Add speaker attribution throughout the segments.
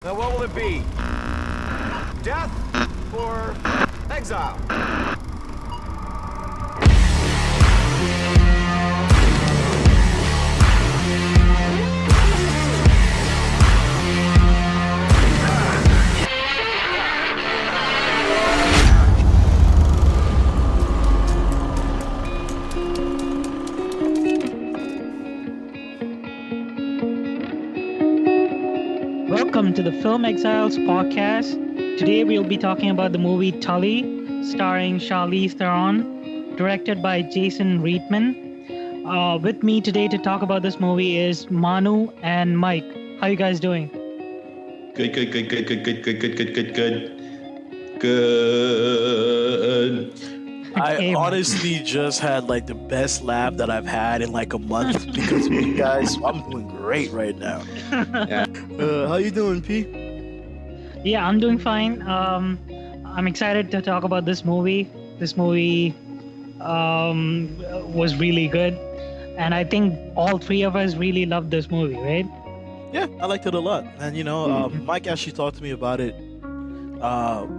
Speaker 1: Now what will it be? Death or exile?
Speaker 2: Welcome to the Film Exiles podcast. Today we'll be talking about the movie Tully, starring Charlize Theron, directed by Jason Reitman. With me today to talk about this movie is Manu and Mike. How you guys doing?
Speaker 3: Good.
Speaker 4: I honestly just had like the best laugh that I've had in like a month because of you guys. I'm doing great right now.
Speaker 3: Yeah.
Speaker 4: How you doing, P?
Speaker 2: Yeah, I'm doing fine. I'm excited to talk about this movie. This movie was really good, and I think all three of us really loved this movie, right?
Speaker 4: Yeah, I liked it a lot. And Mike actually talked to me about it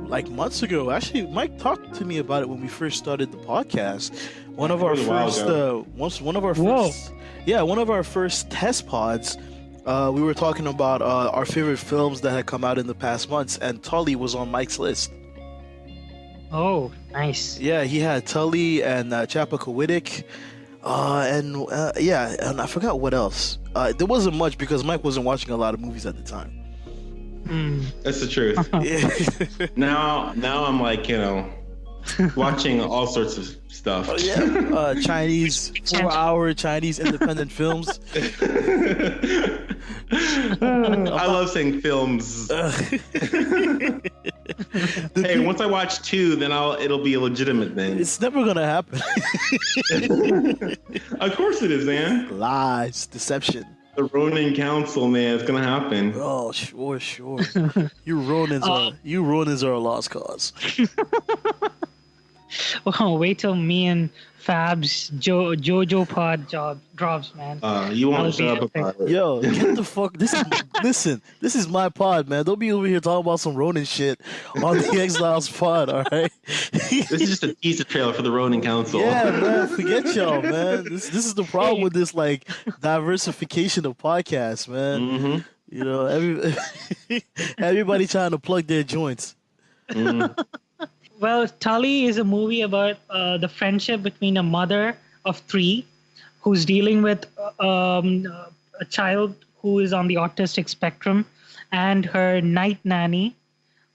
Speaker 4: like months ago. Actually, Mike talked to me about it when we first started the podcast. One of our first test pods. We were talking about our favorite films that had come out in the past months, and Tully was on Mike's list.
Speaker 2: Oh, nice.
Speaker 4: Yeah, he had Tully and Chappaquiddick, and I forgot what else. There wasn't much because Mike wasn't watching a lot of movies at the time.
Speaker 3: That's the truth. Now I'm like, watching all sorts of stuff.
Speaker 4: Chinese 4-hour Chinese independent films.
Speaker 3: I love saying films. Hey, once I watch 2, then it'll be legitimate then.
Speaker 4: It's never gonna happen.
Speaker 3: Of course it is, man.
Speaker 4: Lies, deception.
Speaker 3: The Ronin Council, man, it's gonna happen.
Speaker 4: Oh, sure. You Ronins are a lost cause.
Speaker 2: Well, wait till me and Fab's Jojo pod job drops, man.
Speaker 3: You won't shut up about it.
Speaker 4: Yo, get the fuck. This is my pod, man. Don't be over here talking about some Ronin shit on the Exiles pod, all right?
Speaker 3: This is just a teaser trailer for the Ronin Council.
Speaker 4: Yeah, man. Forget y'all, man. This is the problem with this like diversification of podcasts, man.
Speaker 3: Mm-hmm.
Speaker 4: Everybody trying to plug their joints.
Speaker 3: Mm-hmm.
Speaker 2: Well, Tully is a movie about the friendship between a mother of 3 who's dealing with a child who is on the autistic spectrum and her night nanny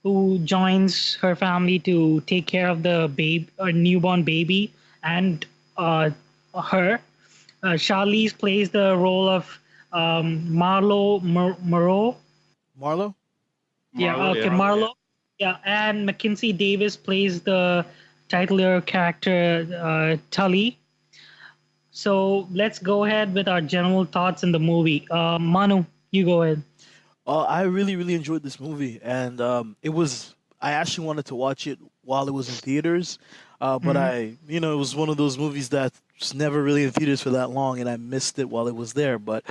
Speaker 2: who joins her family to take care of the newborn baby and her. Charlize plays the role of Marlo.
Speaker 4: Marlo?
Speaker 2: Marlo. Yeah, and Mackenzie Davis plays the titular character, Tully. So let's go ahead with our general thoughts in the movie. Manu, you go ahead.
Speaker 4: I really, really enjoyed this movie, and I actually wanted to watch it while it was in theaters, but it was one of those movies that's never really in theaters for that long, and I missed it while it was there. But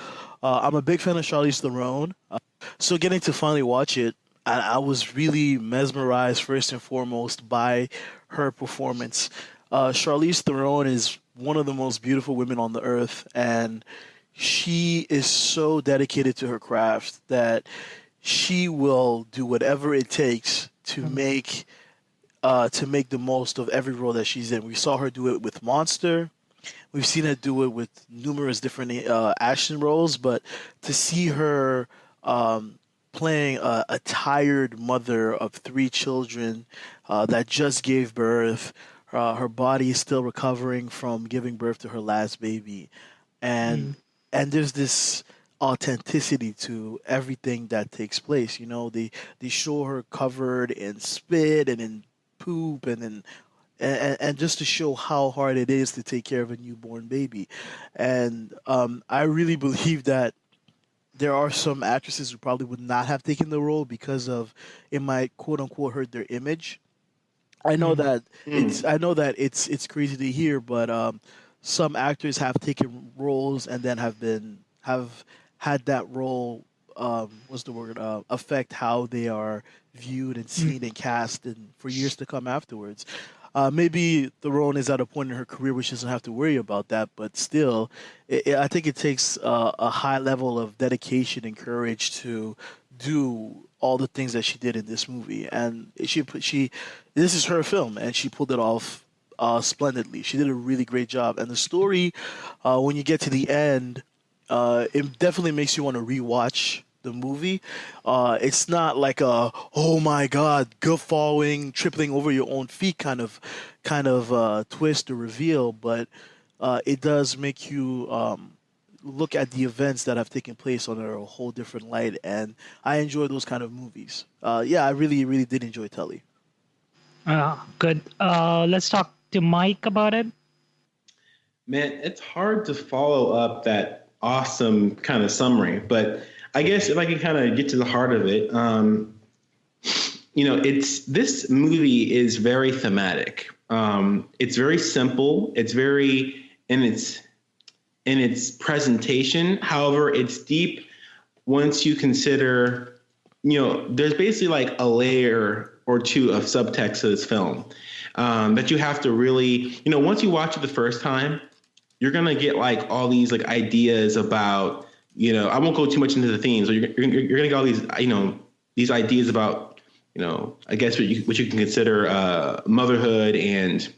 Speaker 4: I'm a big fan of Charlize Theron, so getting to finally watch it, I was really mesmerized first and foremost by her performance. Charlize Theron is one of the most beautiful women on the earth, and she is so dedicated to her craft that she will do whatever it takes to make the most of every role that she's in. We saw her do it with Monster. We've seen her do it with numerous different action roles, but to see her playing a tired mother of 3 children that just gave birth. Her body is still recovering from giving birth to her last baby. And there's this authenticity to everything that takes place. They show her covered in spit and in poop and just to show how hard it is to take care of a newborn baby. And I really believe that there are some actresses who probably would not have taken the role because of it might quote unquote hurt their image. I know that it's crazy to hear, but some actors have taken roles and then have had that role what's the word, affect how they are viewed and seen and cast and for years to come afterwards. Maybe Theron is at a point in her career where she doesn't have to worry about that, but still, I think it takes a high level of dedication and courage to do all the things that she did in this movie. And this is her film, and she pulled it off splendidly. She did a really great job. And the story, when you get to the end, it definitely makes you want to rewatch the movie. It's not like a oh my god, guffawing, tripling over your own feet kind of twist or reveal, but it does make you look at the events that have taken place under a whole different light, and I enjoy those kind of movies. Yeah, I really, really did enjoy Tully.
Speaker 2: Good. Let's talk to Mike about it.
Speaker 3: Man, it's hard to follow up that awesome kind of summary, but I guess if I can kind of get to the heart of it, this movie is very thematic. It's very simple. It's very in its presentation. However, it's deep once you consider, there's basically like a layer or two of subtext to this film that you have to really, once you watch it the first time, you're gonna get like all these like ideas about. I won't go too much into the themes. But you're going to get all these, these ideas about, I guess what you can consider motherhood and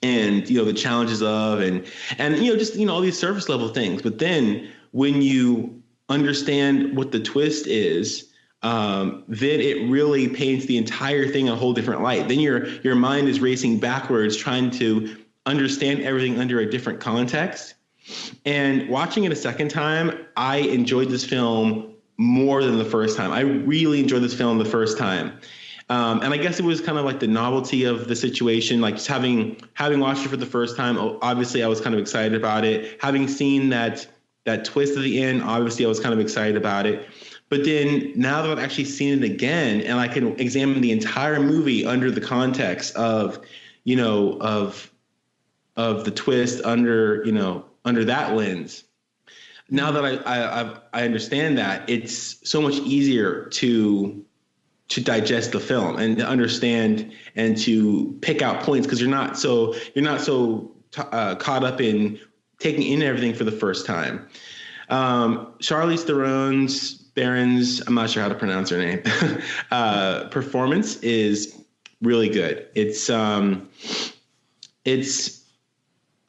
Speaker 3: the challenges of and just all these surface level things. But then when you understand what the twist is, then it really paints the entire thing in a whole different light. Then your mind is racing backwards, trying to understand everything under a different context. And watching it a second time, I enjoyed this film more than the first time. I really enjoyed this film the first time. And I guess it was kind of like the novelty of the situation, like just having watched it for the first time. Obviously, I was kind of excited about it. Having seen that twist at the end, obviously, I was kind of excited about it. But then now that I've actually seen it again and I can examine the entire movie under the context of the twist under that lens. Now that I understand that, it's so much easier to digest the film and to understand and to pick out points because you're not so caught up in taking in everything for the first time. Charlize Theron's, I'm not sure how to pronounce her name, performance is really good.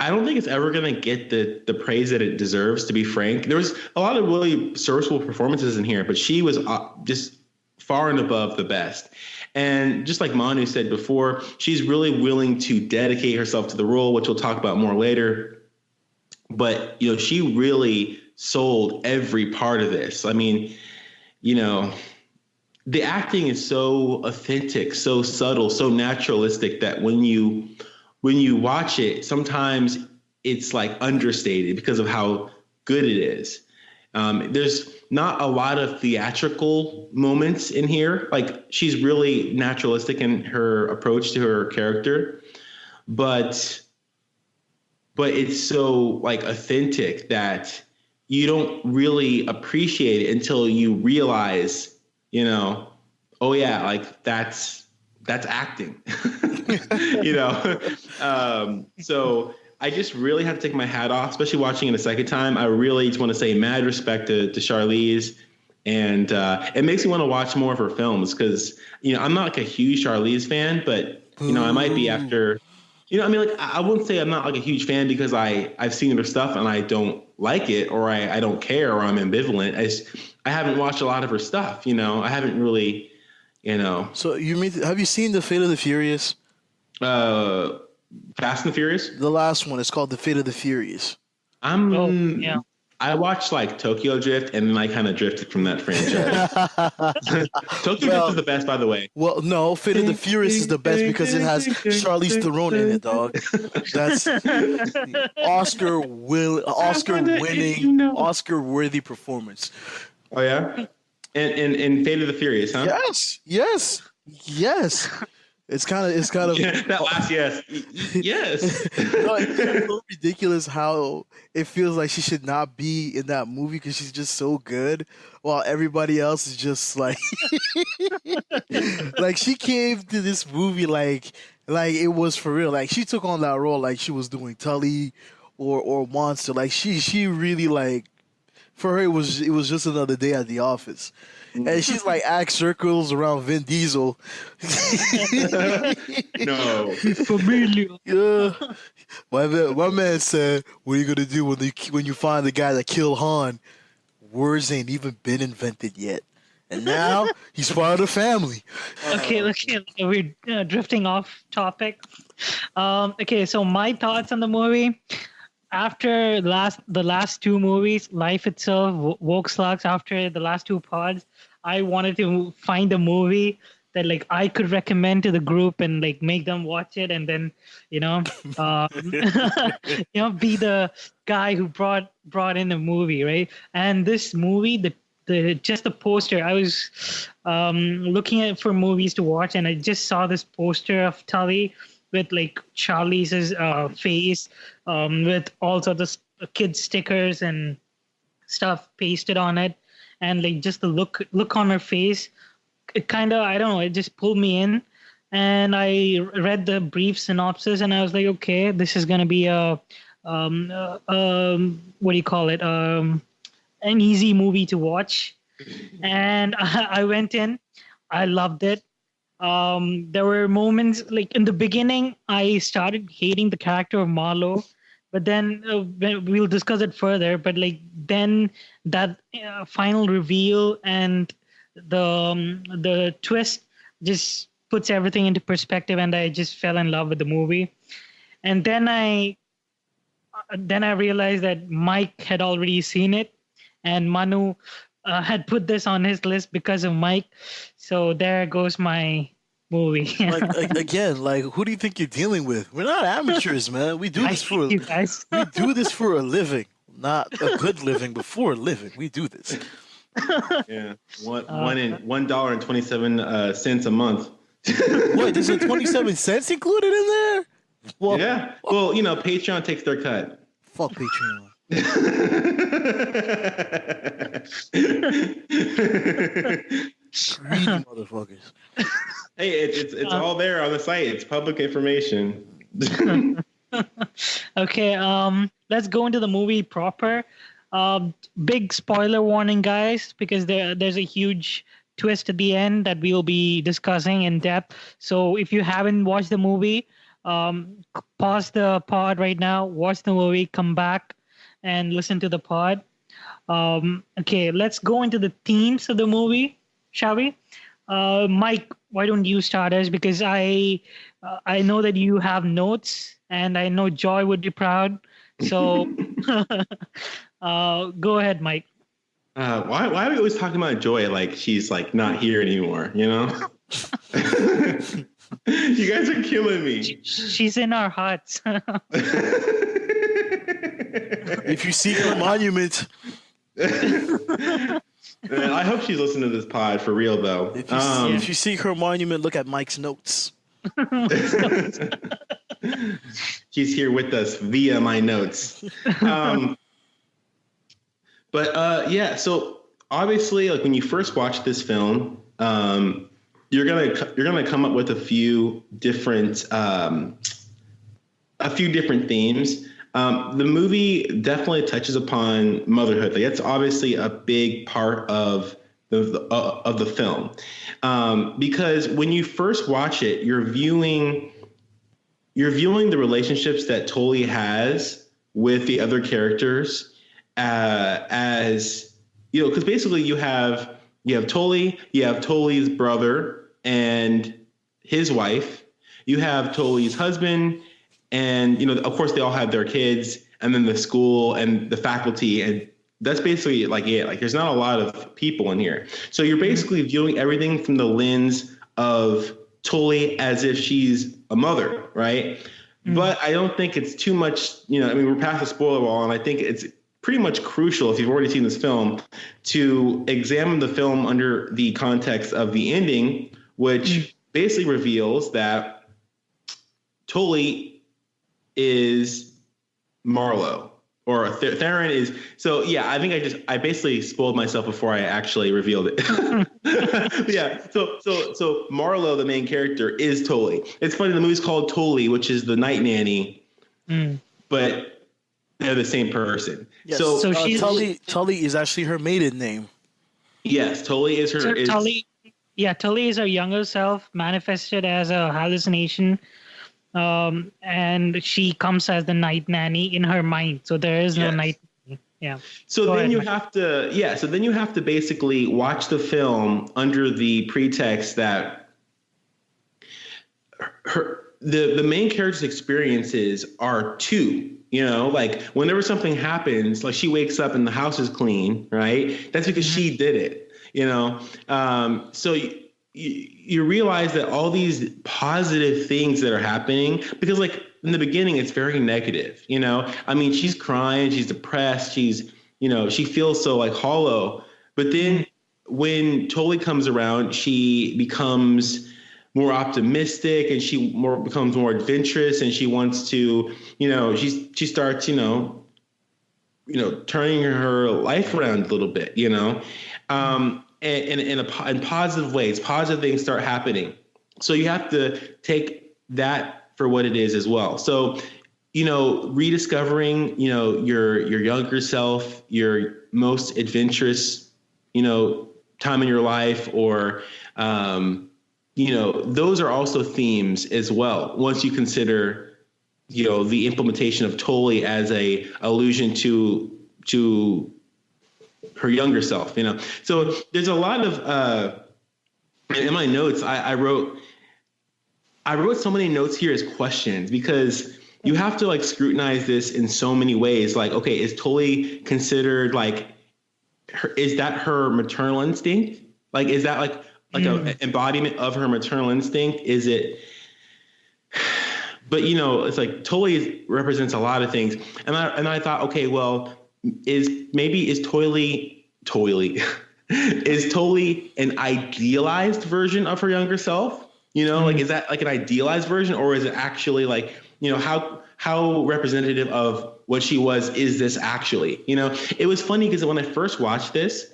Speaker 3: I don't think it's ever going to get the praise that it deserves, to be frank. There was a lot of really serviceable performances in here, but she was just far and above the best. And just like Manu said before, she's really willing to dedicate herself to the role, which we'll talk about more later. But, she really sold every part of this. I mean, the acting is so authentic, so subtle, so naturalistic that when you watch it, sometimes it's like understated because of how good it is. There's not a lot of theatrical moments in here. Like she's really naturalistic in her approach to her character, but it's so like authentic that you don't really appreciate it until you realize, oh yeah, like that's acting. So I just really have to take my hat off, especially watching it a second time. I really just want to say mad respect to Charlize, and it makes me want to watch more of her films because I'm not like a huge Charlize fan, but I might be after. I wouldn't say I'm not like a huge fan because I've seen her stuff and I don't like it or I don't care or I'm ambivalent. I haven't watched a lot of her stuff. I haven't really.
Speaker 4: So have you seen The Fate of the Furious?
Speaker 3: Fast and Furious?
Speaker 4: The last one. It's called The Fate of the Furious.
Speaker 2: Yeah.
Speaker 3: I watched like Tokyo Drift and then I kind of drifted from that franchise. Tokyo Drift is the best, by the way.
Speaker 4: Well, no, Fate of the Furious is the best because it has Charlize Theron in it, dog. That's Oscar-winning, Oscar-worthy performance.
Speaker 3: Oh yeah, and Fate of the Furious, huh?
Speaker 4: Yes. It's kind of
Speaker 3: Yeah, that last yes. Yes.
Speaker 4: no, it's so ridiculous how it feels like she should not be in that movie because she's just so good, while everybody else is just like, like she came to this movie like it was for real. Like she took on that role like she was doing Tully or Monster. Like she really like for her it was just another day at the office. And she's like act circles around Vin Diesel.
Speaker 3: No.
Speaker 2: Familiar.
Speaker 4: Yeah. My man said, "What are you gonna do when you find the guy that killed Han? Words ain't even been invented yet, and now he's part of the family."
Speaker 2: Okay, we're drifting off topic. Okay, so my thoughts on the movie. After the last two movies, Life Itself, Woke Slugs, after the last two pods, I wanted to find a movie that like I could recommend to the group and like make them watch it, and then be the guy who brought in the movie, right? And this movie, the just the poster, I was looking at for movies to watch, and I just saw this poster of Tully with like Charlize's face, with all sorts of kid stickers and stuff pasted on it, and like just the look on her face, it kind of, I don't know, it just pulled me in, and I read the brief synopsis, and I was like, okay, this is gonna be a what do you call it, an easy movie to watch, and I went in, I loved it. There were moments like in the beginning, I started hating the character of Marlo, but then we'll discuss it further. But like then that final reveal and the twist just puts everything into perspective, and I just fell in love with the movie. And then I realized that Mike had already seen it, and Manu had put this on his list because of Mike. So there goes my movie.
Speaker 4: Again, who do you think you're dealing with? We're not amateurs, man. We do this for
Speaker 2: you guys.
Speaker 4: we do this for a living, not a good living, but for a living. We do this.
Speaker 3: Yeah, $1.27 a month.
Speaker 4: What? There's a 27 cents included in there? Well,
Speaker 3: yeah. Well, Patreon takes their cut.
Speaker 4: Fuck Patreon. Greedy motherfuckers.
Speaker 3: Hey, it's all there on the site. It's public information.
Speaker 2: Okay, let's go into the movie proper. Big spoiler warning, guys, because there's a huge twist at the end that we'll be discussing in depth. So if you haven't watched the movie, pause the pod right now, watch the movie, come back and listen to the pod. Okay, let's go into the themes of the movie, shall we? Mike, why don't you start us? Because I know that you have notes, and I know Joy would be proud. So go ahead, Mike.
Speaker 3: Why are we always talking about Joy like she's like not here anymore? You guys are killing me.
Speaker 2: She's in our hearts.
Speaker 4: If you see her monument.
Speaker 3: I hope she's listening to this pod for real, though.
Speaker 4: If you see her monument, look at Mike's notes.
Speaker 3: She's here with us via my notes. Yeah, so obviously, like when you first watch this film, you're gonna come up with a few different themes. The movie definitely touches upon motherhood. Like, that's obviously a big part of the film, because when you first watch it, you're viewing the relationships that Tully has with the other characters, as because basically you have Tully, you have Tully's brother and his wife, you have Tully's husband. And, of course, they all have their kids, and then the school and the faculty. And that's basically like it. Like, there's not a lot of people in here. So you're basically viewing everything from the lens of Tully as if she's a mother, right? Mm-hmm. But I don't think it's too much, we're past the spoiler wall, and I think it's pretty much crucial, if you've already seen this film, to examine the film under the context of the ending, which basically reveals that Tully is Marlo, or Theron is. So yeah, I think I basically spoiled myself before I actually revealed it. Yeah. So Marlo, the main character, is Tully. It's funny. The movie's called Tully, which is the night nanny, but they're the same person.
Speaker 4: Yes.
Speaker 2: So she's
Speaker 4: Tully is actually her maiden name.
Speaker 3: Yes, Tully is her.
Speaker 2: So Tully is her younger self manifested as a hallucination, and she comes as the night nanny in her mind. So there is no night nanny. Yeah.
Speaker 3: So then you have to basically watch the film under the pretext that the main character's experiences are two. You know, like whenever something happens, like she wakes up and the house is clean, right? That's because she did it, you know? So you realize that all these positive things that are happening, because like in the beginning, it's very negative, you know? I mean, she's crying, she's depressed, she's, you know, she feels so like hollow. But then when Tully comes around, she becomes more optimistic and she becomes more adventurous, and she wants to, you know, she starts, you know, turning her life around a little bit, you know, and in positive ways, positive things start happening. So you have to take that for what it is as well. So, you know, rediscovering, you know, your younger self, your most adventurous, you know, time in your life, or, you know, those are also themes as well. Once you consider, you know, the implementation of Tully as a allusion to her younger self, you know. So there's a lot of in my notes, I wrote so many notes here as questions, because you have to like scrutinize this in so many ways. Like, okay, is Tully considered like is that her maternal instinct? Like, is that like an embodiment of her maternal instinct? Is it? But, you know, it's like Tully represents a lot of things. And I thought, okay, well, is Tully is Tully an idealized version of her younger self? You know, like, is that like an idealized version, or is it actually like, you know, how representative of what she was is this actually? You know, it was funny because when I first watched this,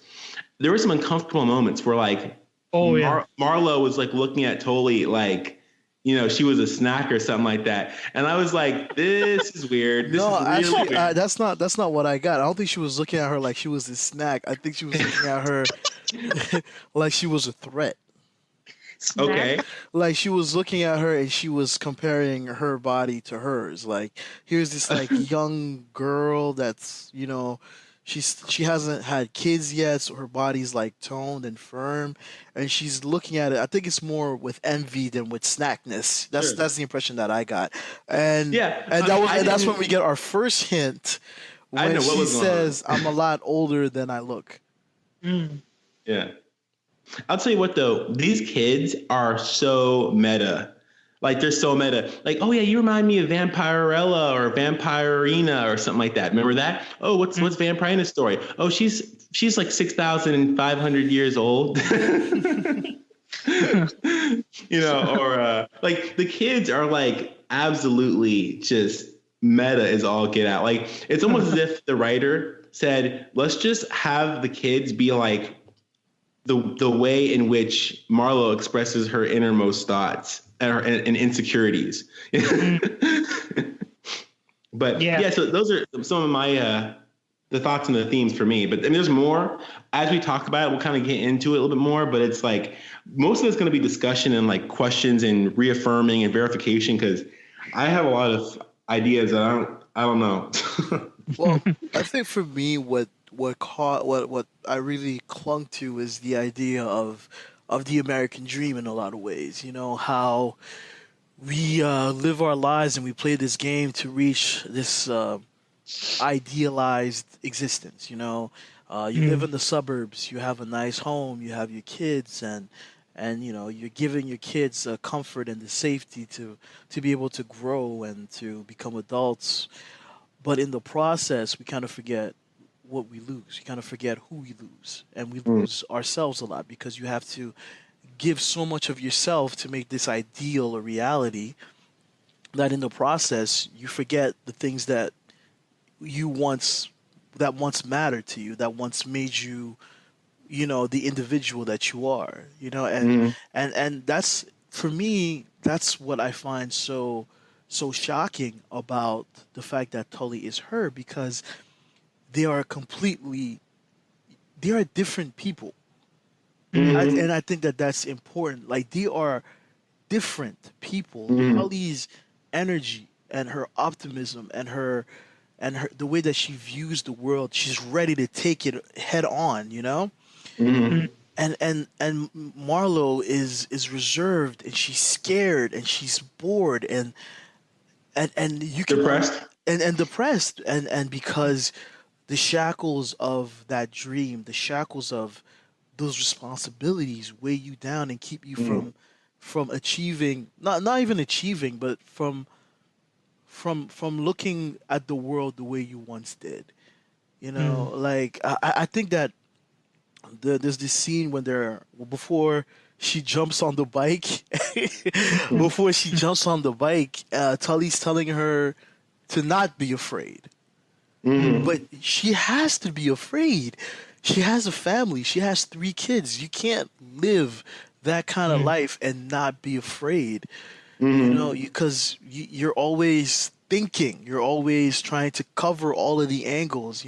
Speaker 3: there were some uncomfortable moments where like, Marlo was like looking at Tully like, you know, she was a snack or something like that, and I was like, "This is weird."
Speaker 4: Actually, that's not what I got. I don't think she was looking at her like she was a snack. I think she was looking at her like she was a threat.
Speaker 2: Snack.
Speaker 3: Okay.
Speaker 4: Like she was looking at her and she was comparing her body to hers. Like, here's this like young girl that's, you know, she hasn't had kids yet, so her body's like toned and firm, and she's looking at it. I think it's more with envy than with snackness. That's the impression that I got. And that's when we get our first hint when she says, "I'm a lot older than I look."
Speaker 3: Yeah. I'll tell you what though, these kids are so meta. Like, they're so meta. Like, oh yeah, you remind me of Vampirella or Vampirina or something like that. Remember that? Oh, what's Vampirina's story? Oh, she's like 6,500 years old. You know, or like the kids are like absolutely just meta as all get out. Like, it's almost as if the writer said, let's just have the kids be like the way in which Marlo expresses her innermost thoughts and insecurities. But yeah, so those are some of my the thoughts and the themes for me. But there's more. As we talk about it, we'll kind of get into it a little bit more. But it's like most of it's going to be discussion and like questions and reaffirming and verification, because I have a lot of ideas that I don't know.
Speaker 4: Well, I think for me, what I really clung to is the idea of the American dream in a lot of ways. You know, how we live our lives and we play this game to reach this idealized existence. You know, you live in the suburbs, you have a nice home, you have your kids, and you know, you're giving your kids comfort and the safety to be able to grow and to become adults. But in the process, we kind of forget what we lose. We kind of forget who we lose, and we lose ourselves a lot, because you have to give so much of yourself to make this ideal a reality that in the process you forget the things that you once that once mattered to you, that once made you, the individual that you are, and that's, for me, that's what I find so shocking about the fact that Tully is her, because they are different people. And I think that that's important. Like, they are different people. Tully's energy and her optimism and her the way that she views the world, she's ready to take it head on, And Marlo is reserved, and she's scared, and she's bored, and you can
Speaker 3: Depressed.
Speaker 4: and depressed, and because the shackles of that dream, the shackles of those responsibilities weigh you down and keep you from achieving, not even achieving, but from looking at the world the way you once did. Like, I think that there's this scene when before she jumps on the bike, Tully's telling her to not be afraid. But she has to be afraid. She has a family. She has 3 kids. You can't live that kind of life and not be afraid. Because you're always thinking. You're always trying to cover all of the angles.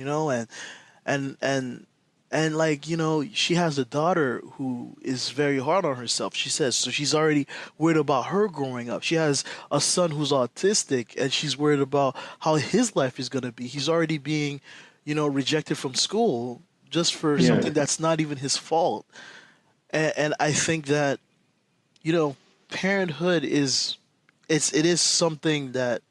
Speaker 4: And like, she has a daughter who is very hard on herself, she says. So she's already worried about her growing up. She has a son who's autistic, and she's worried about how his life is going to be. He's already being, rejected from school just for something that's not even his fault. And I think that, parenthood it is something that,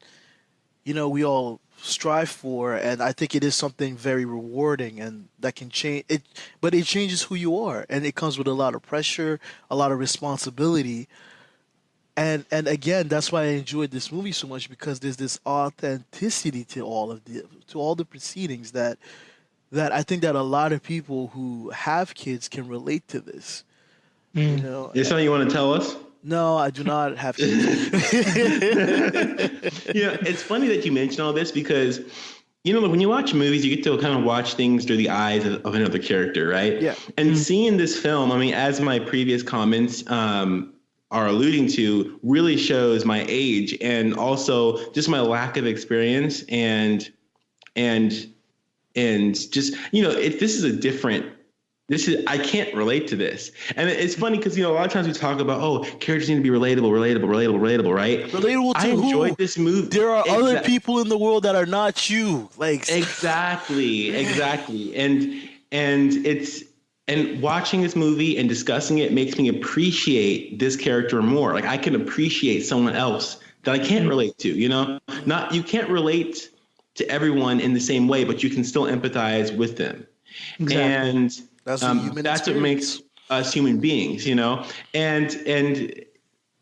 Speaker 4: we all strive for, and I think it is something very rewarding, and that can change it, but it changes who you are, and it comes with a lot of pressure, a lot of responsibility, and again, that's why I enjoyed this movie so much, because there's this authenticity to all the proceedings that I think that a lot of people who have kids can relate to this.
Speaker 3: Is something you want to tell us?
Speaker 4: No, I do not have kids.
Speaker 3: It's funny that you mention all this, because, when you watch movies, you get to kind of watch things through the eyes of another character, right?
Speaker 4: Yeah.
Speaker 3: And seeing this film, as my previous comments are alluding to, really shows my age, and also just my lack of experience, and just, this is a different. I can't relate to this. And it's funny because, a lot of times we talk about, characters need to be relatable, right?
Speaker 4: Relatable to
Speaker 3: I enjoyed this movie.
Speaker 4: There are other people in the world that are not you. Like,
Speaker 3: Exactly. And watching this movie and discussing it makes me appreciate this character more. Like, I can appreciate someone else that I can't relate to, you can't relate to everyone in the same way, but you can still empathize with them. Exactly. And that's what makes us human beings, and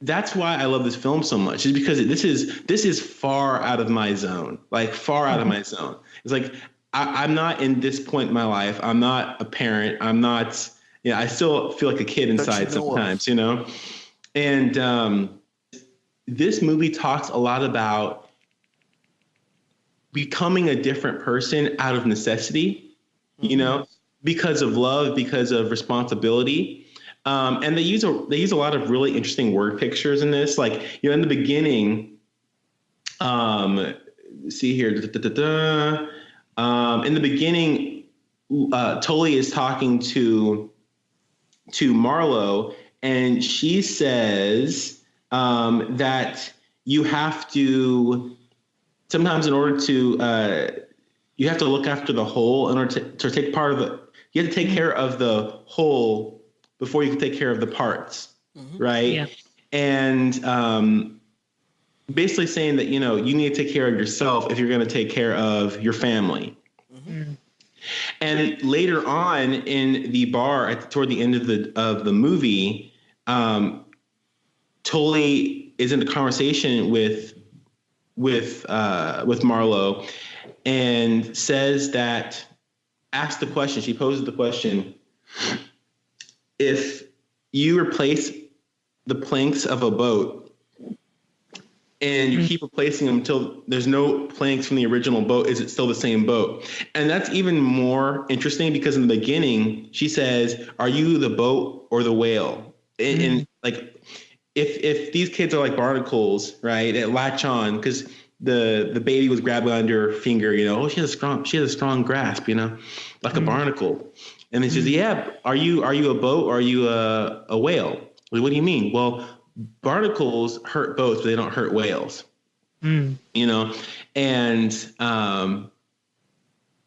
Speaker 3: that's why I love this film so much, is because this is far out of my zone, out of my zone. It's like, I'm not in this point in my life. I'm not a parent. I'm not, I still feel like a kid inside sometimes, and this movie talks a lot about becoming a different person out of necessity, because of love, because of responsibility. And they use a lot of really interesting word pictures in this. Like, in the beginning, see here, in the beginning, Tully is talking to Marlo, and she says that you have to, sometimes in order to, you have to look after the whole in order to take part of the, you have to take care of the whole before you can take care of the parts, right? Yeah. And basically saying that, you need to take care of yourself if you're going to take care of your family. And later on in the bar, toward the end of the movie, Tully is in a conversation with Marlo, and says that, asks the question, she poses the question, if you replace the planks of a boat and you keep replacing them until there's no planks from the original boat, is it still the same boat? And that's even more interesting because in the beginning, she says, are you the boat or the whale? And like, if these kids are like barnacles, right, that latch on, because the baby was grabbing under her finger, you know, she has a strong grasp, you know, like a barnacle. And then she says, yeah, are you a boat or are you a whale? Like, what do you mean? Well, barnacles hurt boats, but they don't hurt whales. You know, and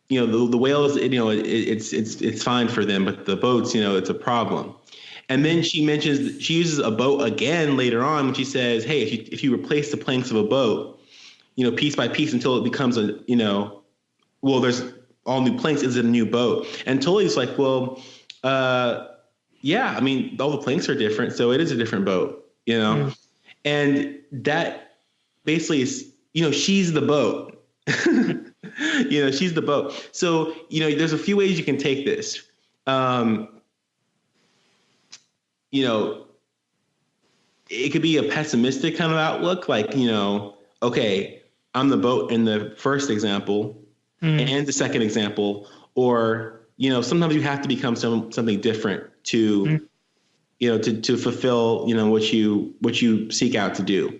Speaker 3: you know, the whales, you know, it's fine for them, but the boats, you know, it's a problem. And then she uses a boat again later on when she says, hey, if you replace the planks of a boat, you know, piece by piece until it becomes a, you know, well, there's all new planks, is it a new boat? And Tully's like, well, yeah, I mean, all the planks are different, so it is a different boat, you know? And that basically is, you know, she's the boat. You know, she's the boat. So, you know, there's a few ways you can take this. You know, it could be a pessimistic kind of outlook, like, you know, okay, I'm the boat in the first example and the second example, or, you know, sometimes you have to become something different to, you know, to fulfill, you know, what you seek out to do.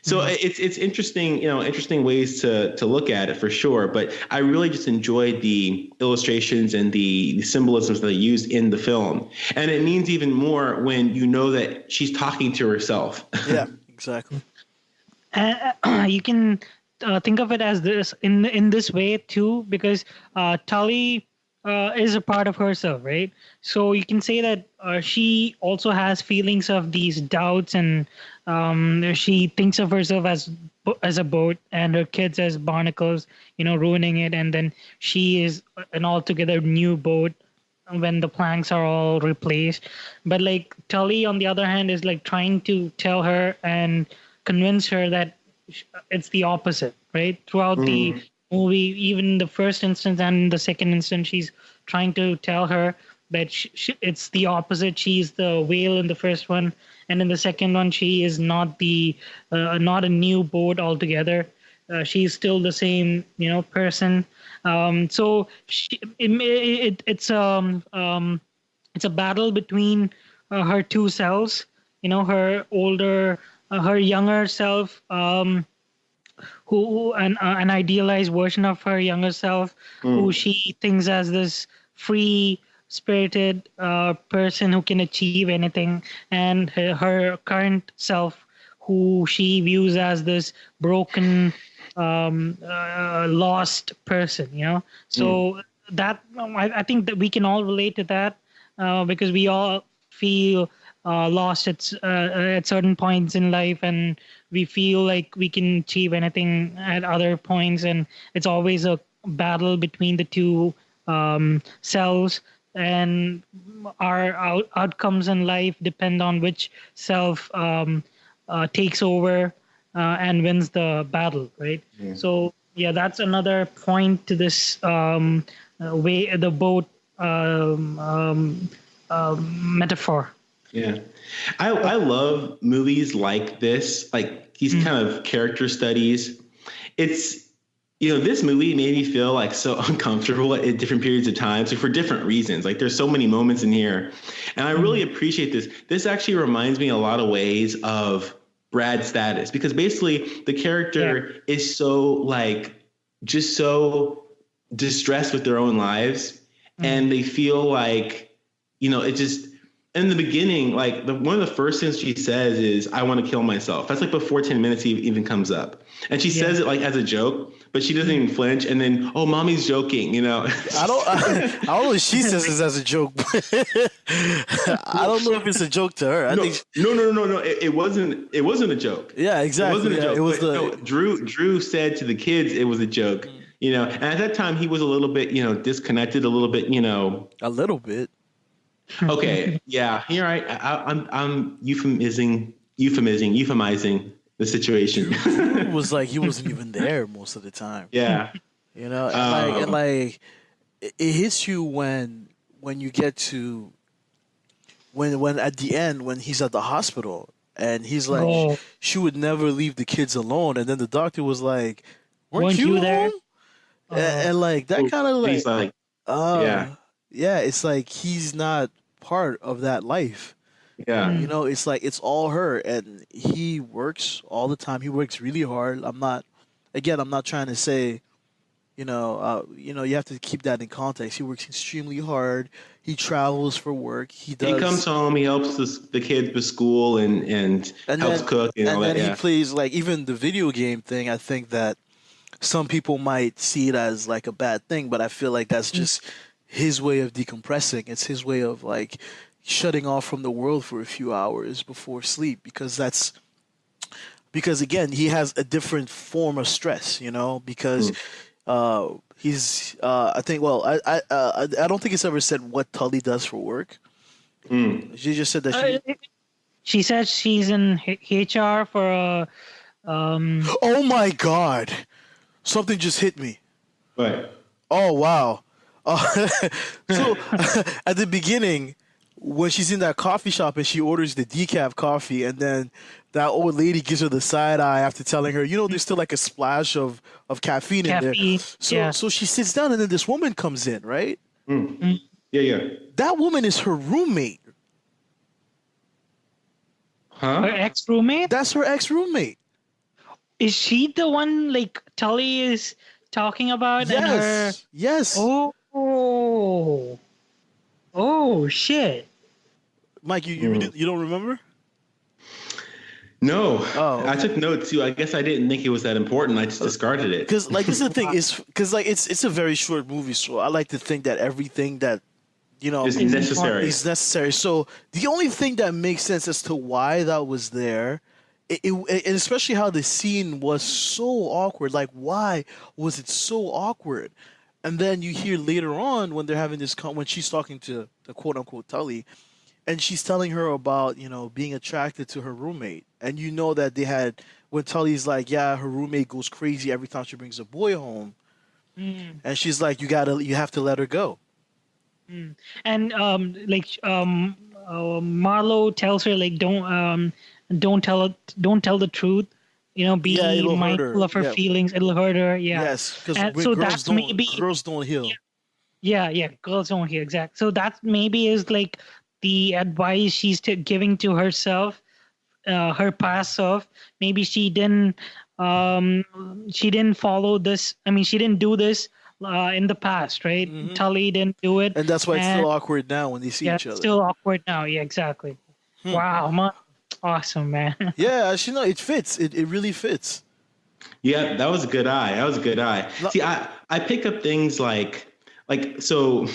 Speaker 3: So it's interesting, you know, interesting ways to look at it for sure. But I really just enjoyed the illustrations and the symbolisms that they used in the film. And it means even more when you know that she's talking to herself.
Speaker 4: Yeah, exactly.
Speaker 2: You can think of it as this in this way too, because Tully is a part of herself, right? So you can say that she also has feelings of these doubts, and she thinks of herself as a boat and her kids as barnacles, you know, ruining it. And then she is an altogether new boat when the planks are all replaced. But like Tully, on the other hand, is like trying to tell her and convince her that it's the opposite, right? Throughout the movie, even the first instance and the second instance, she's trying to tell her that it's the opposite. She's the whale in the first one, and in the second one, she is not not a new boat altogether. She's still the same, you know, person. So it's a battle between her two selves. You know, her younger self, who an idealized version of her younger self, who she thinks as this free spirited person who can achieve anything, and her current self, who she views as this broken, lost person, you know. So that I think that we can all relate to that, because we all feel lost at certain points in life, and we feel like we can achieve anything at other points, and it's always a battle between the two selves, and our outcomes in life depend on which self takes over and wins the battle, right? So yeah, that's another point to this way, the boat metaphor.
Speaker 3: Yeah. I love movies like this, like these kind of character studies. It's, you know, this movie made me feel like so uncomfortable at different periods of time. So for different reasons, like there's so many moments in here, and I really appreciate this. This actually reminds me in a lot of ways of Brad's Status, because basically the character is so like, just so distressed with their own lives, and they feel like, you know, it just, in the beginning, like one of the first things she says is, I want to kill myself. That's like before 10 minutes even comes up. And she says it like as a joke, but she doesn't even flinch. And then, oh, mommy's joking, you know?
Speaker 4: I don't know if she says this as a joke. I don't know if it's a joke to her.
Speaker 3: No. It wasn't a joke.
Speaker 4: Yeah, exactly.
Speaker 3: It wasn't a joke.
Speaker 4: It was
Speaker 3: no, Drew said to the kids it was a joke, you know? And at that time he was a little bit, you know, disconnected, a little bit, you know.
Speaker 4: A little bit.
Speaker 3: Okay, yeah, you're right. I'm euphemising the situation.
Speaker 4: It was like he wasn't even there most of the time.
Speaker 3: Yeah,
Speaker 4: you know, and it hits you when you get to when at the end when he's at the hospital and he's like
Speaker 2: Oh.
Speaker 4: she would never leave the kids alone, and then the doctor was like, weren't you
Speaker 2: there?
Speaker 4: home? And like that kind of
Speaker 3: He's
Speaker 4: like
Speaker 3: yeah.
Speaker 4: yeah, it's like he's not part of that life.
Speaker 3: Yeah.
Speaker 4: You know, it's like it's all her, and he works all the time. He works really hard. I'm not trying to say, you have to keep that in context. He works extremely hard. He travels for work. He
Speaker 3: comes home. He helps the kids with school and helps cook and all that.
Speaker 4: And then he plays like even the video game thing. I think that some people might see it as like a bad thing, but I feel like that's just his way of decompressing. It's his way of like shutting off from the world for a few hours before sleep, because again, he has a different form of stress, because he's I think, well, I don't think it's ever said what Tully does for work. She just said that
Speaker 2: she said she's in HR for a
Speaker 4: Oh my God, something just hit me.
Speaker 3: Right.
Speaker 4: Oh wow. So at the beginning, when she's in that coffee shop and she orders the decaf coffee, and then that old lady gives her the side eye after telling her, there's still like a splash of caffeine in there. So she sits down, and then this woman comes in, right?
Speaker 3: Yeah.
Speaker 4: That woman is her roommate.
Speaker 3: Huh?
Speaker 2: her ex-roommate.
Speaker 4: That's her ex-roommate.
Speaker 2: Is she the one like Tully is talking about?
Speaker 4: Yes.
Speaker 2: And her...
Speaker 4: Yes.
Speaker 2: Oh shit.
Speaker 4: Mike, you don't remember?
Speaker 3: No.
Speaker 4: Oh, okay.
Speaker 3: I took notes too. I guess I didn't think it was that important. I just discarded it.
Speaker 4: Because like this is the thing, it's a very short movie, so I like to think that everything that
Speaker 3: is necessary.
Speaker 4: Is necessary. So the only thing that makes sense as to why that was there, and especially how the scene was so awkward. Like, why was it so awkward? And then you hear later on when they're having this when she's talking to the quote unquote Tully, and she's telling her about being attracted to her roommate, and that they had, when Tully's like, yeah, her roommate goes crazy every time she brings a boy home, and she's like, you have to let her go.
Speaker 2: And Marlo tells her like don't tell the truth, be mindful of her feelings, it'll hurt her.
Speaker 4: Yes, because
Speaker 2: so that's maybe
Speaker 4: girls don't heal.
Speaker 2: Yeah, girls don't heal, exactly. So that maybe is like the advice she's giving to herself, her past self. Maybe she didn't follow this. I mean, she didn't do this in the past, right?
Speaker 4: Mm-hmm.
Speaker 2: Tully didn't do it,
Speaker 4: and that's why it's still awkward now when they see each other.
Speaker 2: It's still awkward now. Yeah, exactly. Wow, awesome, man.
Speaker 4: Yeah, actually, it fits. It really fits.
Speaker 3: Yeah, that was a good eye. See, I pick up things like so.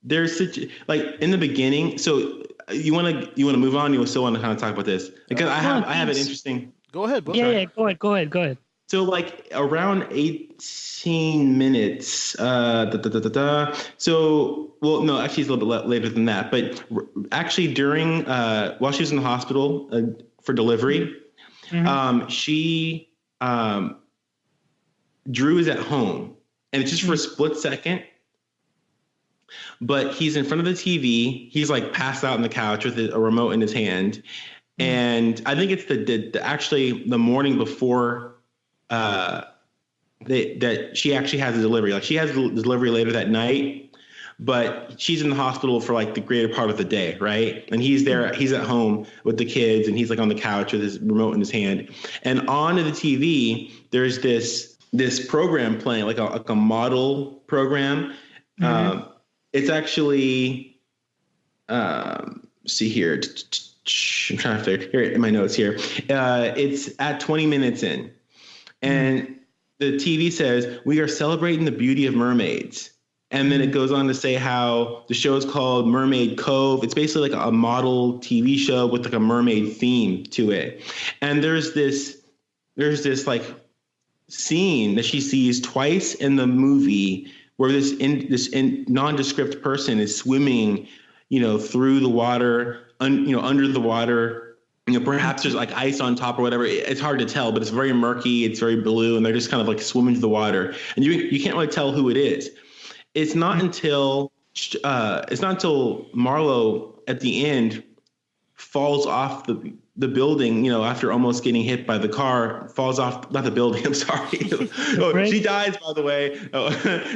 Speaker 3: There's such like in the beginning. So you want to move on? You still want to kind of talk about this because I have an interesting.
Speaker 4: Go ahead.
Speaker 2: Go ahead.
Speaker 3: So like around 18 minutes. So well, no, actually it's a little bit later than that. But actually during while she was in the hospital for delivery, she Drew is at home, and it's just for a split second. But he's in front of the TV. He's like passed out on the couch with a remote in his hand. And I think it's the morning before that she actually has a delivery. Like she has the delivery later that night, but she's in the hospital for like the greater part of the day, right? And he's there. He's at home with the kids, and he's like on the couch with his remote in his hand. And on the TV, there's this program playing, like a model program. It's actually, see here. I'm trying to figure here in my notes here. It's at 20 minutes in, and the TV says we are celebrating the beauty of mermaids, and then it goes on to say how the show is called Mermaid Cove. It's basically like a model TV show with like a mermaid theme to it, and there's this like scene that she sees twice in the movie where this nondescript person is swimming, through the water, under the water. Perhaps there's like ice on top or whatever. It's hard to tell, but it's very murky. It's very blue, and they're just kind of like swimming through the water, and you can't really tell who it is. It's not until Marlo at the end falls off the building, after almost getting hit by the car, falls off, not the building, I'm sorry. Oh, she dies, by the way. Oh,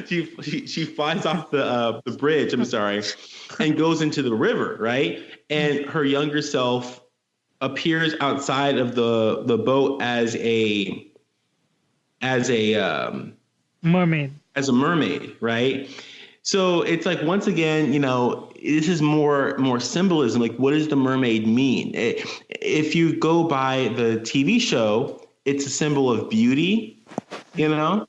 Speaker 3: she flies off the bridge, I'm sorry, and goes into the river, right? And her younger self appears outside of the boat as a
Speaker 2: mermaid.
Speaker 3: As a mermaid, right? So it's like, once again, this is more symbolism. Like, what does the mermaid mean? If you go by the TV show, it's a symbol of beauty, That's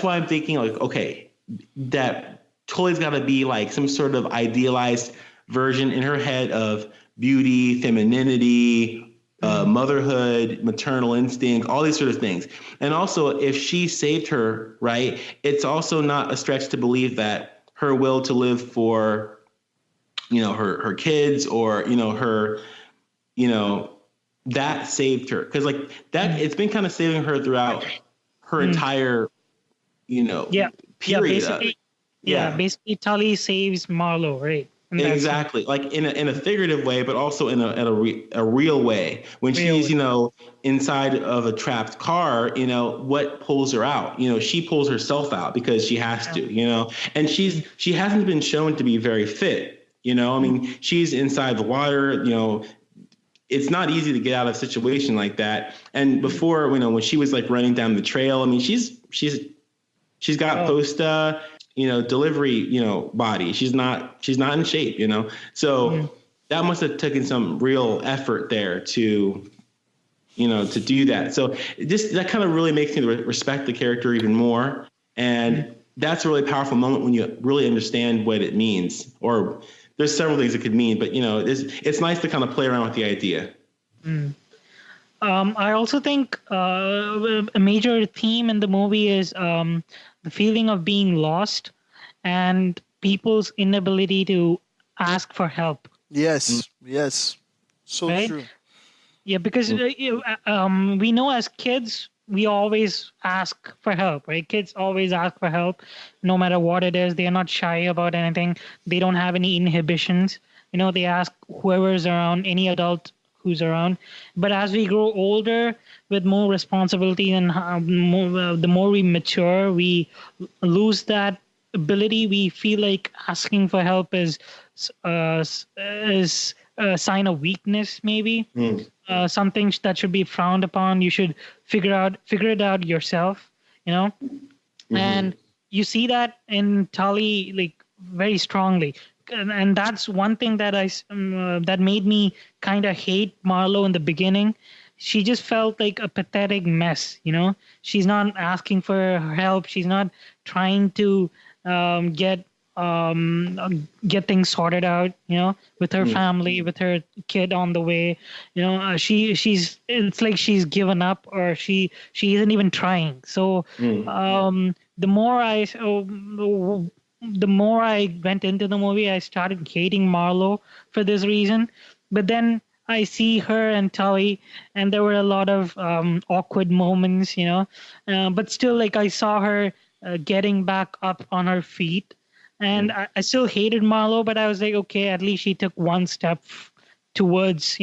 Speaker 3: why I'm thinking, like, okay, that Tully's got to be like some sort of idealized version in her head of beauty, femininity, motherhood, maternal instinct, all these sort of things. And also, if she saved her, right, it's also not a stretch to believe that her will to live for, her kids, or, her, that saved her. Because, like, that, it's been kind of saving her throughout her entire, period.
Speaker 2: Basically, Tully saves Marlowe, right?
Speaker 3: Exactly, like in a figurative way, but also in a real way. When she's inside of a trapped car, what pulls her out? She pulls herself out because she has to. And she hasn't been shown to be very fit. I mean, she's inside the water. It's not easy to get out of a situation like that. And before, when she was like running down the trail, I mean, she's got post delivery, body. She's not in shape, So that must have taken some real effort there to do that. So that kind of really makes me respect the character even more. And that's a really powerful moment when you really understand what it means. Or there's several things it could mean, but it's nice to kind of play around with the idea.
Speaker 2: I also think a major theme in the movie is the feeling of being lost and people's inability to ask for help.
Speaker 4: Yes. So
Speaker 2: right?
Speaker 4: true.
Speaker 2: Yeah, because we know as kids, we always ask for help, right? Kids always ask for help, no matter what it is. They are not shy about anything. They don't have any inhibitions. They ask whoever's around, any adult who's around. But as we grow older, with more responsibility and the more we mature, we lose that ability. We feel like asking for help is a sign of weakness, maybe. Something that should be frowned upon. You should figure it out yourself, And you see that in Tully, like, very strongly. And that's one thing that that made me kind of hate Marlowe in the beginning. She just felt like a pathetic mess, She's not asking for help. She's not trying to get things sorted out, with her family, with her kid on the way. It's like she's given up, or she isn't even trying. So the more I went into the movie, I started hating Marlowe for this reason. But then I see her and Tully, and there were a lot of awkward moments, but still, like, I saw her getting back up on her feet. And I still hated Marlowe, but I was like, okay, at least she took one step towards,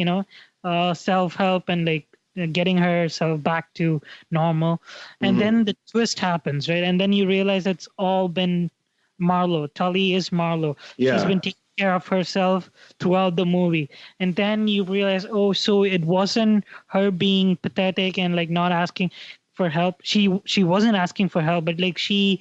Speaker 2: self-help and, like, getting herself back to normal. And then the twist happens, right? And then you realize it's all been Marlowe. Tully is Marlowe.
Speaker 3: Yeah.
Speaker 2: She's been taking care of herself throughout the movie. And then you realize, oh, so it wasn't her being pathetic and, like, not asking for help. She wasn't asking for help, but, like, she